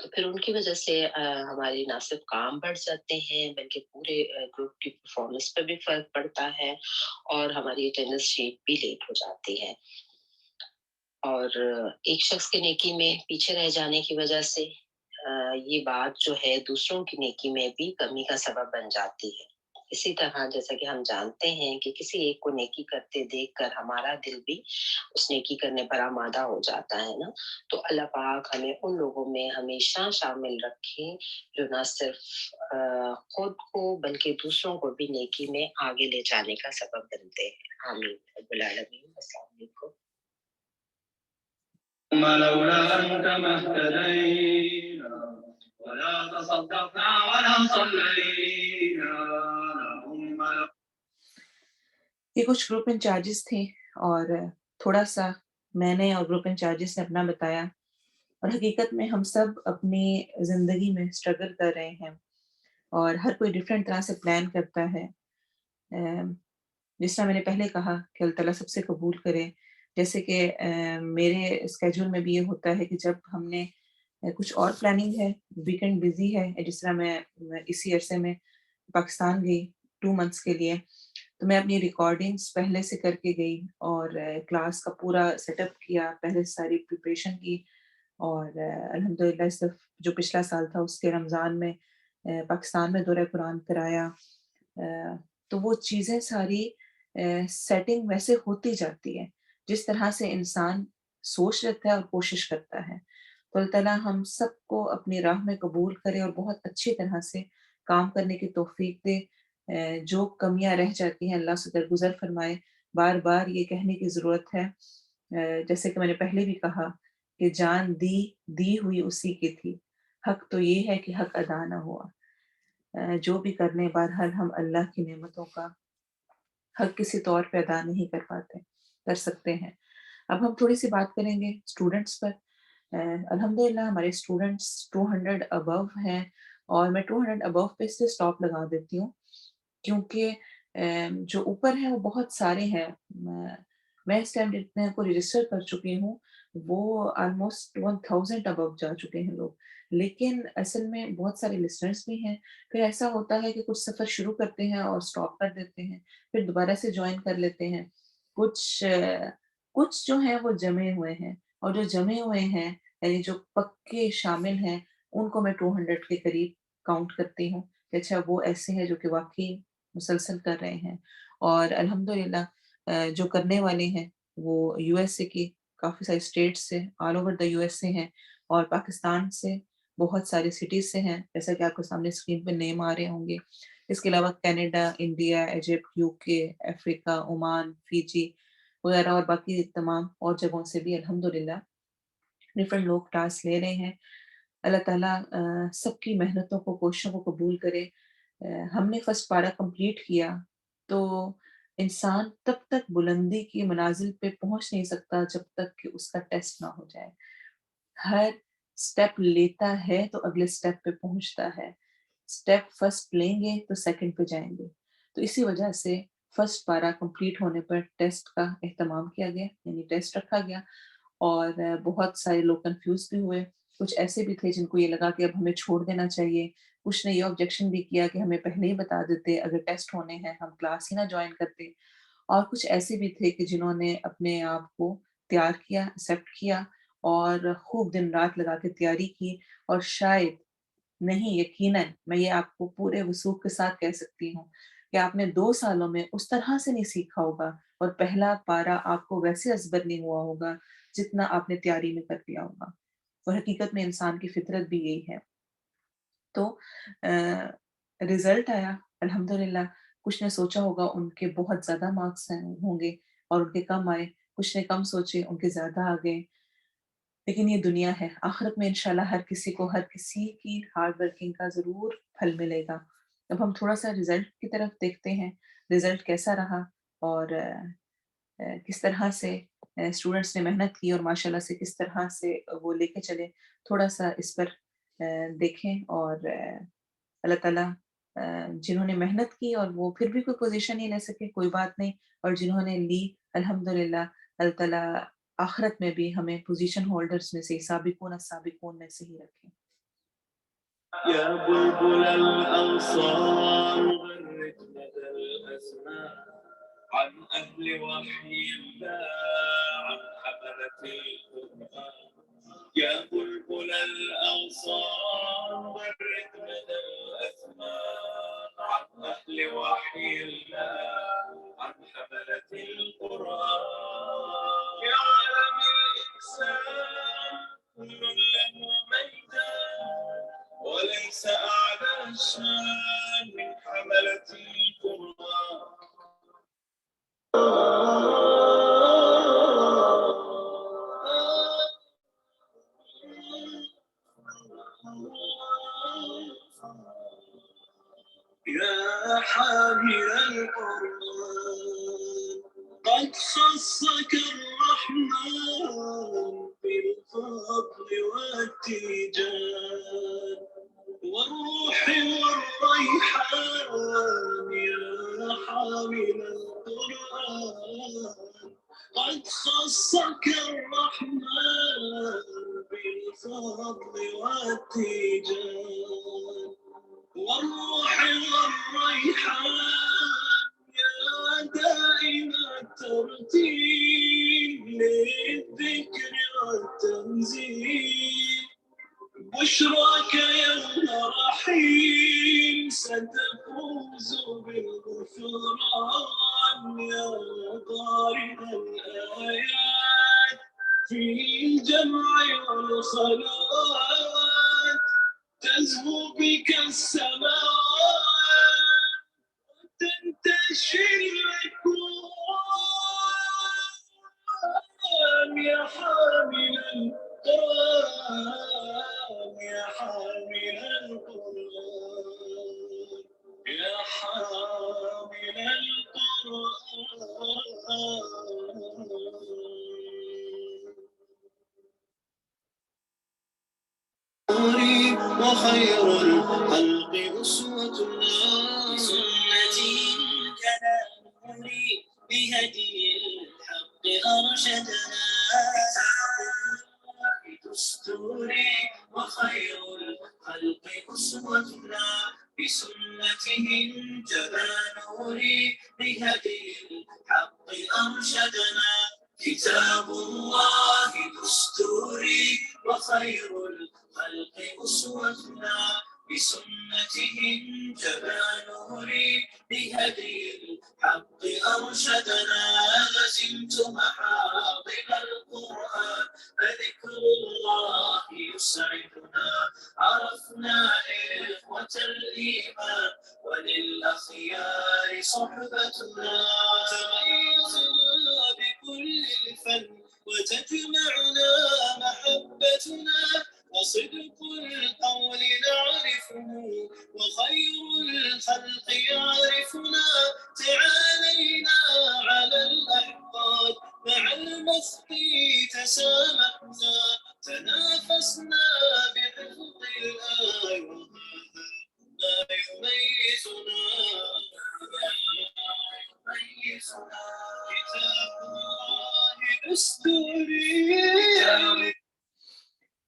تو پھر ان کی وجہ سے ہماری نہ صرف کام بڑھ جاتے ہیں بلکہ پورے گروپ کی پرفارمنس پہ بھی فرق پڑتا ہے اور ہماری اٹینڈنس شیٹ بھی لیٹ ہو جاتی ہے. اور ایک شخص کے نیکی میں پیچھے رہ جانے کی وجہ سے یہ بات جو ہے دوسروں کی نیکی میں بھی کمی کا سبب بن جاتی ہے. اسی طرح جیسا کہ ہم جانتے ہیں کہ کسی ایک کو نیکی کرتے دیکھ کر ہمارا دل بھی اس نیکی کرنے پر آمادہ ہو جاتا ہے نا. تو اللہ پاک ہمیں ان لوگوں میں ہمیشہ شامل رکھے جو نہ صرف خود کو بلکہ دوسروں کو بھی نیکی میں آگے لے جانے کا سبب بنتے ہیں. آمین رب العالمین. السلام علیکم. لولا أنت ما اهتدينا ولا تصدقنا ولا صلينا. یہ کچھ گروپ انچارجز تھے اور تھوڑا سا میں نے اور گروپ انچارجز نے اپنا بتایا. اور حقیقت میں ہم سب اپنی زندگی میں اسٹرگل کر رہے ہیں اور ہر کوئی ڈفرینٹ طرح سے پلان کرتا ہے. جس طرح میں نے پہلے کہا کہ اللہ تعالیٰ سب سے قبول کرے. جیسے کہ میرے اسکیجول میں بھی یہ ہوتا ہے کہ جب ہم نے کچھ اور پلاننگ ہے, ویکینڈ بزی ہے, جس طرح میں اسی عرصے میں پاکستان گئی 2 months کے لیے, تو میں اپنی ریکارڈنگس پہلے سے کر کے گئی اور کلاس کا پورا سیٹ اپ کیا, پہلے ساری پریپریشن کی. اور الحمدللہ اس دفعہ جو پچھلا سال تھا اس کے رمضان میں پاکستان میں دورہ قرآن کرایا. تو وہ چیزیں ساری سیٹنگ ویسے ہوتی جاتی ہے جس طرح سے انسان سوچ لیتا ہے اور کوشش کرتا ہے. تو اللہ تعالیٰ ہم سب کو اپنی راہ میں قبول کرے اور بہت اچھی طرح سے کام کرنے کی توفیق دے. جو کمیاں رہ جاتی ہیں اللہ سے درگزر فرمائے. بار بار یہ کہنے کی ضرورت ہے, جیسے کہ میں نے پہلے بھی کہا کہ جان دی ہوئی اسی کی تھی, حق تو یہ ہے کہ حق ادا نہ ہوا. جو بھی کرنے بہرحال ہم اللہ کی نعمتوں کا حق کسی طور پہ ادا نہیں کر سکتے ہیں. اب ہم تھوڑی سی بات کریں گے اسٹوڈنٹس پر. الحمدللہ ہمارے اسٹوڈنٹس 200 ابو ہیں اور میں 200 ابو پہ سے اسٹاپ لگا دیتی ہوں کیونکہ جو اوپر ہیں وہ بہت سارے ہیں. میں اس ٹائم جتنے کو رجسٹر کر چکی ہوں وہ آلموسٹ 1000 ابو جا چکے ہیں لوگ. لیکن اصل میں بہت سارے لسنرس بھی ہیں. پھر ایسا ہوتا ہے کہ کچھ سفر شروع کرتے ہیں اور اسٹاپ کر دیتے ہیں, پھر دوبارہ سے جوائن کر لیتے ہیں. کچھ جو ہیں وہ جمے ہوئے ہیں, اور جو جمے ہوئے ہیں یعنی جو پکے شامل ہیں ان کو میں 200 کے قریب کاؤنٹ کرتی ہوں. اچھا وہ ایسے ہیں جو کہ واقعی مسلسل کر رہے ہیں. اور الحمدللہ جو کرنے والے ہیں وہ یو ایس اے کی کافی سارے اسٹیٹ سے, all over the U S A ہیں, اور پاکستان سے بہت سارے سٹیز سے ہیں جیسا کہ آپ کو سامنے اسکرین پہ نیم آ رہے ہوں گے. اس کے علاوہ کینیڈا, انڈیا, ایجپٹ, یو کے, افریقہ, عمان, فیجی وغیرہ اور باقی تمام اور جگہوں سے بھی الحمدللہ ڈفرینٹ لوگ کلاس لے رہے ہیں. اللہ تعالیٰ سب کی محنتوں کو, کوششوں کو قبول کرے. ہم نے فرسٹ پارا کمپلیٹ کیا تو انسان تب تک بلندی کی منازل پہ پہنچ نہیں سکتا جب تک کہ اس کا ٹیسٹ نہ ہو جائے. ہر سٹیپ لیتا ہے تو اگلے سٹیپ پہ پہنچتا ہے. سٹیپ فرسٹ لیں گے تو سیکنڈ پہ جائیں گے. تو اسی وجہ سے فرسٹ پارا کمپلیٹ ہونے پر ٹیسٹ کا اہتمام کیا گیا, یعنی ٹیسٹ رکھا گیا. اور بہت سارے لوگ کنفیوز بھی ہوئے. کچھ ایسے بھی تھے جن کو یہ لگا کہ اب ہمیں چھوڑ دینا چاہیے. کچھ نے یہ آبجیکشن بھی کیا کہ ہمیں پہلے ہی بتا دیتے, اگر ٹیسٹ ہونے ہیں ہم کلاس ہی نہ جوائن کرتے. اور کچھ ایسے بھی تھے کہ جنہوں نے اپنے آپ کو تیار کیا, ایکسیپٹ کیا اور خوب دن رات لگا کے تیاری کی. اور شاید نہیں, یقیناً میں یہ آپ کو پورے وثوق کے ساتھ کہہ سکتی ہوں کہ آپ نے 2 سالوں میں اس طرح سے نہیں سیکھا ہوگا اور پہلا پارا آپ کو ویسے ازبر نہیں ہوا ہوگا جتنا آپ نے تیاری میں کر دیا ہوگا. اور حقیقت میں انسان کی فطرت بھی یہی ہے. تو رزلٹ آیا الحمدللہ. کچھ نے سوچا ہوگا ان کے بہت زیادہ مارکس ہوں گے اور ان کے کم آئے, کچھ نے کم سوچے ان کے زیادہ آ گئے. لیکن یہ دنیا ہے, آخرت میں انشاءاللہ ہر کسی کی ہارڈ ورکنگ کا ضرور پھل ملے گا. اب ہم تھوڑا سا رزلٹ کی طرف دیکھتے ہیں, رزلٹ کیسا رہا اور کس طرح سے اسٹوڈنٹس نے محنت کی اور ماشاءاللہ سے کس طرح سے وہ لے کے چلے. تھوڑا سا اس پر دیکھیں. اور اللہ تعالیٰ جنہوں نے محنت کی اور وہ پھر بھی کوئی پوزیشن نہیں لے سکے, کوئی بات نہیں, اور جنہوں نے لی الحمدللہ اللہ تعالیٰ آخرت میں بھی ہمیں پوزیشن ہولڈرز میں سے سابقون السابقون میں سے ہی رکھیں. يا بلبل الأغصان غرد مدى الأزمان عن أهل وحي الله عن حملة القرآن يا بلبل الأغصان غرد مدى الأزمان عن أهل وحي الله عن حملة القرآن يا عالم الإنسان كل له ميدان وليس أعلى الشان من حملة القرآن يا حامل القرآن قد خصك الرحمن بالفضل والتيجان والروح والريحان يا حامل القرآن قد خصك الرحمن بالفضل والتيجان والروح والريحان يا دائم الترتيب للذكر والتنزيل بشراك يوم رحيم ستفوز بالغفران يا قارئ الآيات في الجمع والصلوات تزهو بك السماوات تنتشر الأكوان يا حامل القرآن يا حامل القرآن يا حامل القرآن وخير الخلق أسوتنا بسنته كلا نوري بهدي الحق أرشدنا بدستوري وخير الخلق أسوتنا بسنته جلا نوري بهدي الحق أرشدنا كتاب الله دستوري وخير الخلق أسوتنا بسنته جبى نوري بهدي الحق أرشدنا لزمت محاضن القرآن فذكر الله يسعدنا عرفنا إخوة الإيمان وللأخيار صحبتنا تميزنا بكل الفن وتجمعنا محبتنا وصدق القول نعرفه وخير الخلق يعرفنا تعالينا على الأحقاد مع المخفي تسامحنا تنافسنا بحفظ الآي وهذا ما يميزنا كتاب الله دستوري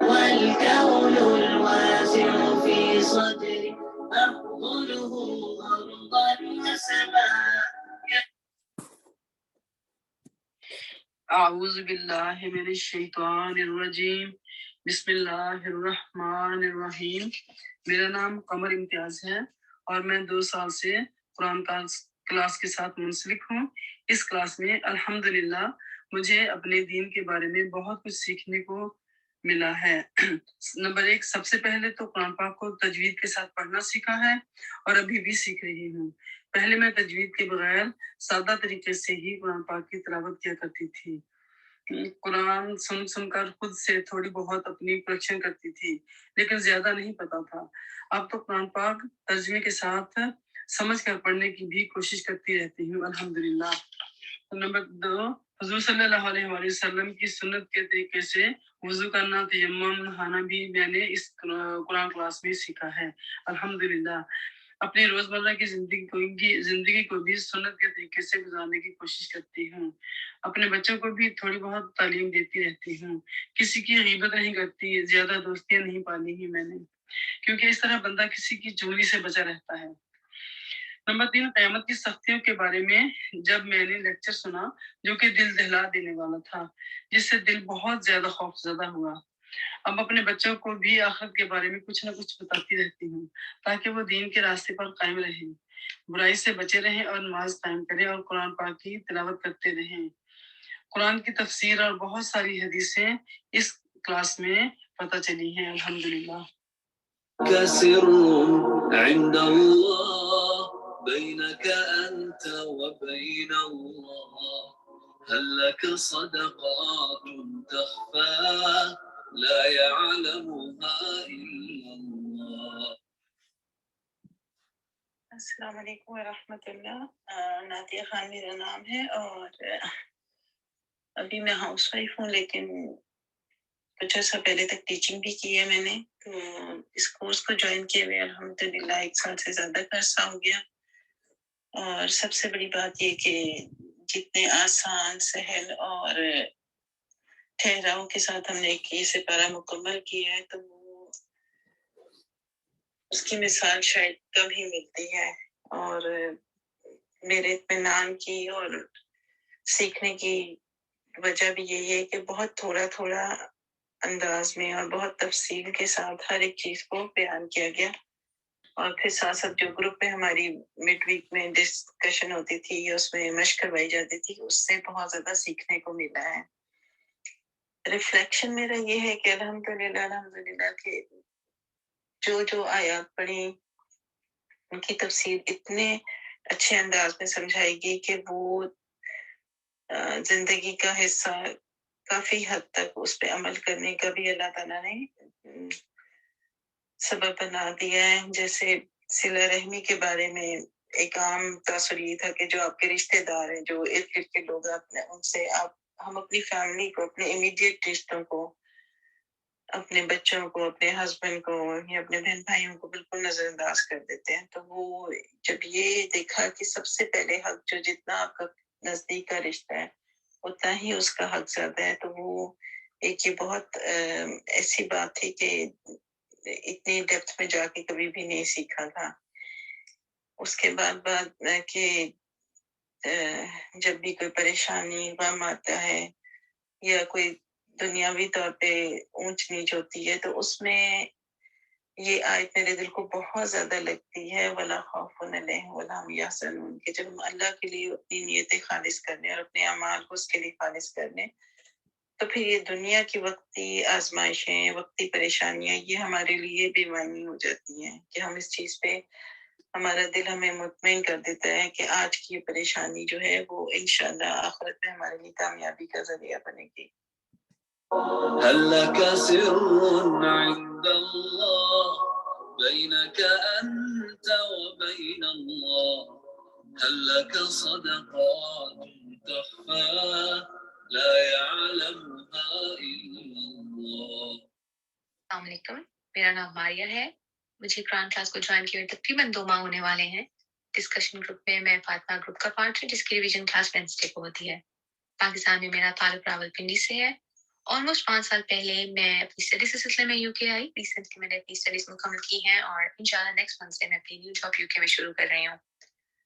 والكون الواسع في صدري أقبله أرضا وسماء أعوذ بالله من الشيطان الرجيم بسم الله الرحمن الرحيم میرا نام قمر امتیاز ہے اور میں 2 سال سے قرآن کلاس کے ساتھ منسلک ہوں. اس کلاس میں الحمدللہ مجھے اپنے دین کے بارے میں بہت کچھ سیکھنے کو ملا ہے. نمبر 1، سب سے پہلے تو قرآن پاک کو تجوید کے ساتھ پڑھنا سیکھا ہے اور ابھی بھی سیکھ رہی ہوں. پہلے میں تجوید کے بغیر سادہ طریقے سے ہی قرآن پاک کی تلاوت کیا کرتی تھی. قرآن سن کر خود سے تھوڑی بہت اپنی کریکشن کرتی تھی، لیکن زیادہ نہیں پتا تھا. اب تو قرآن پاک ترجمے کے ساتھ سمجھ کر پڑھنے کی بھی کوشش کرتی رہتی ہوں الحمدللہ. نمبر 2، حضور صلی اللہ علیہ وآلہ وسلم کی سنت کے طریقے سے وضو کرنا، تیمم، نہانا بھی میں نے اس قرآن کلاس میں سیکھا ہے الحمدللہ. اپنی روزمرہ کی زندگی کو بھی سنت کے طریقے سے گزارنے کی کوشش کرتی ہوں. اپنے بچوں کو بھی تھوڑی بہت تعلیم دیتی رہتی ہوں. کسی کی غیبت نہیں کرتی، زیادہ دوستیاں نہیں پالی ہیں میں نے، کیونکہ اس طرح بندہ کسی کی چغلی سے بچا رہتا ہے. نمبر 3، قیامت کی سختیوں کے بارے میں جب میں نے لیکچر سنا جو کہ دل دہلا دینے والا تھا، جس سے دل بہت زیادہ خوف زدہ ہوا. اب اپنے بچوں کو بھی آخرت کے بارے میں کچھ نہ کچھ بتاتی رہتی ہوں تاکہ وہ دین کے راستے پر قائم رہیں، برائی سے بچے رہیں اور نماز قائم کریں اور قرآن پاک کی تلاوت کرتے رہیں. قرآن کی تفسیر اور بہت ساری حدیثیں اس کلاس میں پتہ چلی ہیں الحمدللہ. كسر عند الله بينك أنت وبين الله هل لك صدقات تخفى لا يعلمها إلا الله. السلام علیکم ورحمۃ اللہ. نادیہ خان میرا نام ہے اور ابھی میں ہاؤس وائف ہوں، لیکن کچھ عرصہ پہلے تک ٹیچنگ بھی کی ہے میں نے. تو اس کورس کو جوائن کیے ہوئے الحمدللہ 1 سال سے زیادہ کا عرصہ ہو گیا. اور سب سے بڑی بات یہ کہ جتنے آسان، سہل اور ٹھہراؤ کے ساتھ ہم نے یہ سپارہ مکمل کیا ہے، تو وہ اس کی مثال شاید کم ہی ملتی ہے. اور میرے اطمینان کی اور سیکھنے کی وجہ بھی یہی ہے کہ بہت تھوڑا تھوڑا انداز میں اور بہت تفصیل کے ساتھ ہر ایک چیز کو بیان کیا گیا. اور پھر ساتھ ساتھ جو گروپ میں ہماری مڈ ویک میں ڈسکشن ہوتی تھی یا اس میں مشق کروائی جاتی تھی، اس سے بہت زیادہ سیکھنے کو ملا ہے. ریفلیکشن میرا یہ ہے کہ الحمدللہ کہ جو آیات پڑھی ان کی تفسیر اتنے اچھے انداز میں سمجھائے گی کہ وہ زندگی کا حصہ کافی حد تک اس پہ عمل کرنے کا بھی اللہ تعالیٰ نے سبب بنا دیا ہے. جیسے صلہ رحمی کے بارے میں ایک عام تاثر یہ تھا کہ جو آپ کے رشتے دار ہیں، جو ارد گرد کے لوگ، ان سے ہم اپنی فیملی کو، اپنے امیڈیٹ رشتوں کو، اپنے بچوں کو، اپنے ہسبینڈ کو یا اپنے بہن بھائیوں کو بالکل نظر انداز کر دیتے ہیں. تو وہ جب یہ دیکھا کہ سب سے پہلے حق جو جتنا آپ کا نزدیک کا رشتہ ہے اتنا ہی اس کا حق زیادہ ہے، تو وہ ایک یہ بہت ایسی بات تھی کہ اتنی ڈیپتھ میں جا کے کبھی بھی نہیں سیکھا تھا. اس کے بعد کہ جب بھی کوئی پریشانی، غم آتا ہے یا کوئی دنیاوی طور پہ اونچ نیچ ہوتی ہے، تو اس میں یہ آیت میرے دل کو بہت زیادہ لگتی ہے، وَلَا خَوْفٌ عَلَيْهِمْ وَلَا هُمْ يَحْزَنُونَ، کہ جب ہم اللہ کے لیے اپنی نیتیں خالص کرنے اور اپنے اعمال کو اس کے لیے خالص کرنے، تو پھر یہ دنیا کی وقتی آزمائشیں، وقتی پریشانیاں، یہ ہمارے لیے بے معنی ہو جاتی ہیں کہ ہم اس چیز پہ ہمارا دل ہمیں مطمئن کر دیتا ہے کہ آج کی یہ پریشانی جو ہے وہ انشاءاللہ آخرت میں ہمارے لیے کامیابی کا ذریعہ بنے گی. هل لك سر عند الله بينك أنت وبين الله هل لك صدقات تخفى لا يعلمها إلا الله. السلام علیکم، میرا نام ماریہ ہے. مجھے قرآن کلاس کو جوائن کیے ہوئے تقریباً 2 ماہ ہونے والے ہیں. ڈسکشن گروپ میں میں فاطمہ گروپ کا پارٹ ہوں، جس کی ریویژن کلاس وینسڈے کو ہوتی ہے. پاکستان میں میرا تعلق راولپنڈی سے ہے. آلموسٹ 5 سال پہلے میں اپنی اسٹڈیز کے سلسلے میں یو کے آئی. ریسنٹلی میں نے اپنی اسٹڈیز مکمل کی ہیں اور انشاءاللہ نیکسٹ منتھ سے میں اپنی نیو جاب یو کے میں شروع کر رہی ہوں.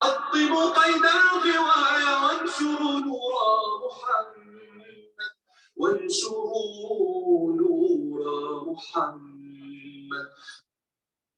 قطبوا قيد الغواية وانشروا نور محمد وانشروا نور محمد.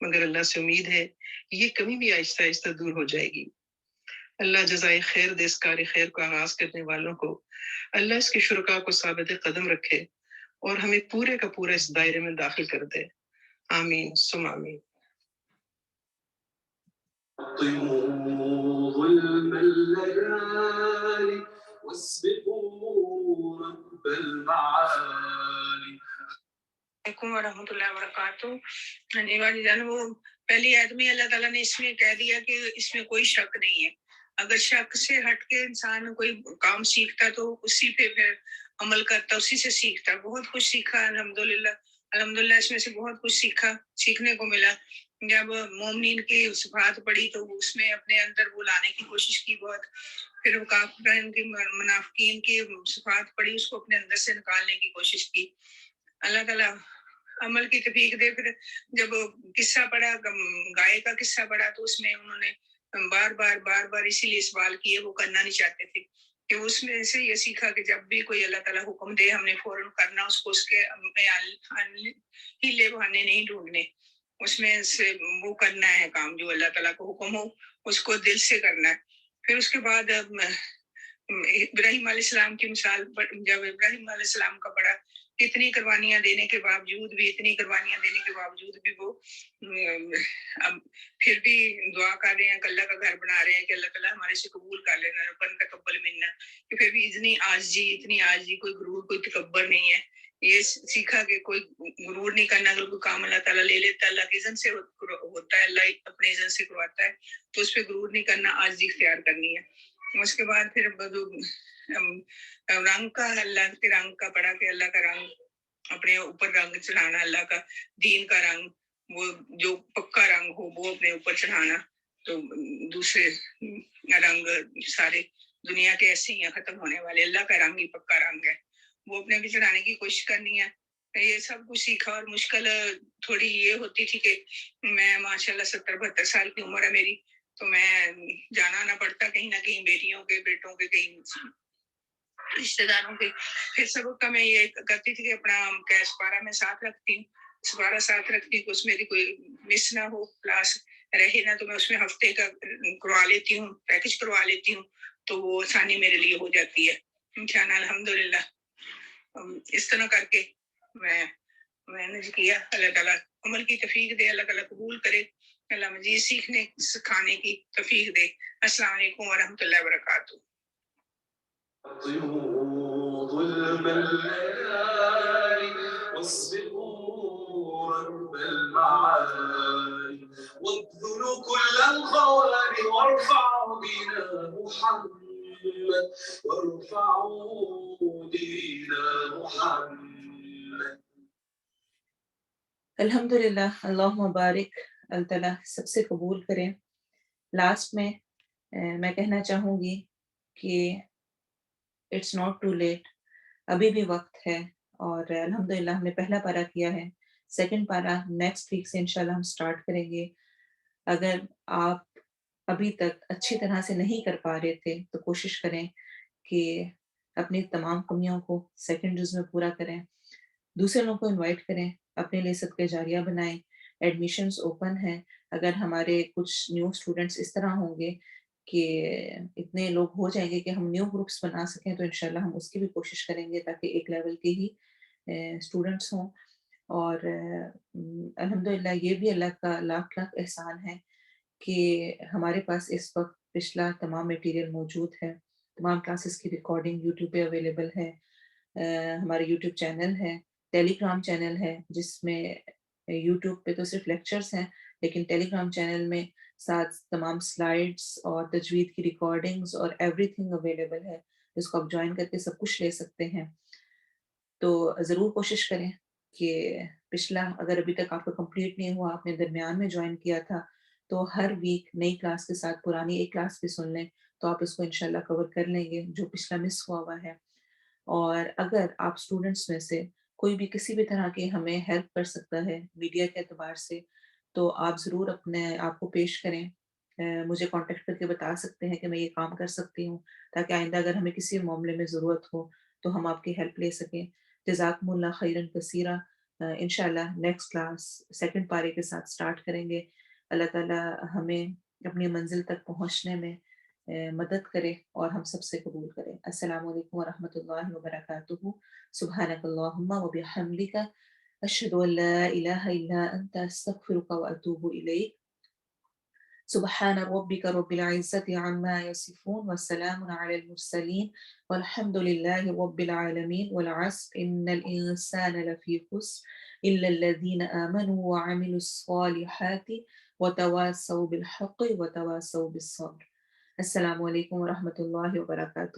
مگر اللہ سے امید ہے یہ کمی بھی آہستہ آہستہ دور ہو جائے گی. اللہ جزائے خیر دے اس کار خیر کو آغاز کرنے والوں کو. اللہ اس کے شرکاء کو ثابت قدم رکھے اور ہمیں پورے کا پورا اس دائرے میں داخل کر دے. آمین ثم آمین. أطيموا ظلم الليالي واسبقوا رب المعالي. علیکم ورحمۃ اللہ وبرکاتہ. جی والی جان، وہ پہلی آیت میں اللہ تعالیٰ نے اس میں کہہ دیا کہ اس میں کوئی شک نہیں ہے. اگر شک سے ہٹ کے انسان کوئی کام سیکھتا تو اسی پہ پھر عمل کرتا، اسی سے سیکھتا. بہت کچھ سیکھا الحمدللہ اس میں سے بہت کچھ سیکھنے کو ملا. جب مومنین کی صفات پڑھی تو اس میں اپنے اندر وہ لانے کی کوشش کی بہت. پھر کافرین کی منافقین کی صفات پڑھی، اس کو اپنے اندر سے نکالنے کی کوشش کی. اللہ تعالیٰ عمل کی توفیق دے. پھر جب قصہ پڑھا، گائے کا قصہ پڑھا، تو اس میں انہوں نے بار بار اسی لیے سوال کیے، وہ کرنا نہیں چاہتے تھے. کہ اس میں سے یہ سیکھا کہ جب بھی کوئی اللہ تعالیٰ حکم دے ہم نے فوراً کرنا، اس کو اس کے ہیلے بہانے نہیں ڈھونڈنے. اس میں سے وہ کرنا ہے کام جو اللہ تعالیٰ کو حکم ہو، اس کو دل سے کرنا ہے. پھر اس کے بعد ابراہیم علیہ السلام کی مثال، جب ابراہیم علیہ السلام کا پڑھا، اتنی قربانیاں دینے کے باوجود بھی وہ اب پھر بھی دعا کر رہے ہیں کہ اللہ کا گھر بنا رہے ہیں کہ اللہ تعالیٰ ہمارے سے قبول کر لینا، ربنا تقبل منا. کہ پھر بھی اتنی عاجزی، کوئی غرور، کوئی تکبر نہیں ہے. یہ سیکھا کہ کوئی غرور نہیں کرنا. اگر کوئی کام اللہ تعالیٰ لے لیتا ہے، اللہ کے اذن سے ہوتا ہے، اللہ اپنے اذن سے کرواتا ہے، تو اس پہ غرور نہیں کرنا، عاجزی اختیار کرنی ہے. اس کے بعد پھر رنگ کا، اللہ کے رنگ کا پڑھا کہ اللہ کا رنگ، اپنے اوپر رنگ چڑھانا، اللہ کا دین کا رنگ، وہ جو پکا رنگ ہو وہ اپنے اوپر چڑھانا. تو دوسرے رنگ سارے دنیا کے ایسے ہی ہیں، ختم ہونے والے. اللہ کا رنگ ہی پکا رنگ ہے، وہ اپنے بھی چڑھانے کی کوشش کرنی ہے. یہ سب کچھ سیکھا. اور مشکل تھوڑی یہ ہوتی تھی کہ میں ماشاءاللہ 70-72 سال کی عمر ہے میری، تو میں جانا نہ پڑتا کہیں نہ کہیں، بیٹیوں کے، بیٹوں کے، کہیں رشتے داروں کے. پھر سبق کا میں یہ کرتی تھی کہ اپنا سپارہ میں ساتھ رکھتی ہوں، کہ اس میری کوئی مس نہ ہو، کلاس رہے نہ، تو میں اس میں ہفتے کا کروا لیتی ہوں، پیکج کروا لیتی ہوں، تو وہ آسانی میرے لیے ہو جاتی ہے انشاءاللہ. الحمدللہ اس طرح کر کے میں نے کیا. اللہ تعالیٰ عمل کی توفیق دے، اللہ تعالیٰ قبول کرے، اللہ مزید سیکھنے سکھانے کی توفیق دے. السلام علیکم ورحمۃ اللہ وبرکاتہ. أطيموا ظلم الليالي واسبقوا رب المعالي وابذلوا كل الخوان وارفعوا دين محمد وارفعوا دين محمد. الحمدللہ. اللہم بارک. اللہ تعالیٰ سب سے قبول کرے. لاسٹ میں میں کہنا چاہوں گی کہ اٹس ناٹ ٹو لیٹ، ابھی بھی وقت ہے. اور الحمدللہ ہم نے پہلا پارہ کیا ہے، سیکنڈ پارہ نیکسٹ ویک سے انشاءاللہ ہم سٹارٹ کریں گے. اگر آپ ابھی تک اچھی طرح سے نہیں کر پا رہے تھے تو کوشش کریں کہ اپنی تمام کمیوں کو سیکنڈ جز میں پورا کریں. دوسرے لوگوں کو انوائٹ کریں، اپنے لیے صدقہ جاریہ بنائیں. ایڈمیشنز اوپن ہیں. اگر ہمارے کچھ نیو اسٹوڈنٹس اس طرح ہوں گے کہ اتنے لوگ ہو جائیں گے کہ ہم نیو گروپس بنا سکیں، تو انشاءاللہ ہم اس کی بھی کوشش کریں گے تاکہ ایک لیول کے ہی اسٹوڈنٹس ہوں. اور الحمدللہ یہ بھی اللہ کا لاکھ لاکھ احسان ہے کہ ہمارے پاس اس وقت پچھلا تمام میٹیریل موجود ہے. تمام کلاسز کی ریکارڈنگ یوٹیوب پہ اویلیبل ہے. ہمارے یوٹیوب چینل ہے، ٹیلی گرام چینل ہے، جس میں یوٹیوب پہ تو صرف لیکچرز ہیں، لیکن ٹیلی گرام چینل میں ساتھ تمام سلائیڈز اور تجوید کی ریکارڈنگز اور ایوری تھنگ اویلیبل ہے، جس کو آپ جوائن کر کے سب کچھ لے سکتے ہیں. تو ضرور کوشش کریں کہ پچھلا اگر ابھی تک آپ کا کمپلیٹ نہیں ہوا، آپ نے درمیان میں جوائن کیا تھا، تو ہر ویک نئی کلاس کے ساتھ پرانی ایک کلاس بھی سن لیں، تو آپ اس کو انشاءاللہ کور کر لیں گے جو پچھلا مس ہوا ہے. اور اگر آپ اسٹوڈنٹس میں سے کوئی بھی کسی بھی طرح کی ہمیں ہیلپ کر سکتا ہے میڈیا کے اعتبار سے، تو آپ ضرور اپنے آپ کو پیش کریں. مجھے کانٹیکٹ کر کے بتا سکتے ہیں کہ میں یہ کام کر سکتی ہوں، تاکہ آئندہ اگر ہمیں کسی معاملے میں ضرورت ہو تو ہم آپ کی ہیلپ لے سکیں. جزاکم اللہ خیرن کثیرہ. انشاءاللہ نیکسٹ کلاس سیکنڈ پارے کے ساتھ سٹارٹ کریں گے. اللہ تعالیٰ ہمیں اپنی منزل تک پہنچنے میں مدد کرے اور ہم سب سے قبول کرے. السلام علیکم ورحمۃ اللہ وبرکاتہ. سبحانک اللہم وبحمدک اشہد ان لا الہ الا انت استغفرک واتوب الیک. سبحان ربک رب العزة عما يصفون والسلام على المرسلين والحمد لله رب العالمين. والعصر إن الإنسان لفي خسر إلا الذين آمنوا وعملوا الصالحات وتواصوا بالحق وتواصوا بالصبر. السلام علیکم ورحمۃ اللہ وبرکاتہ.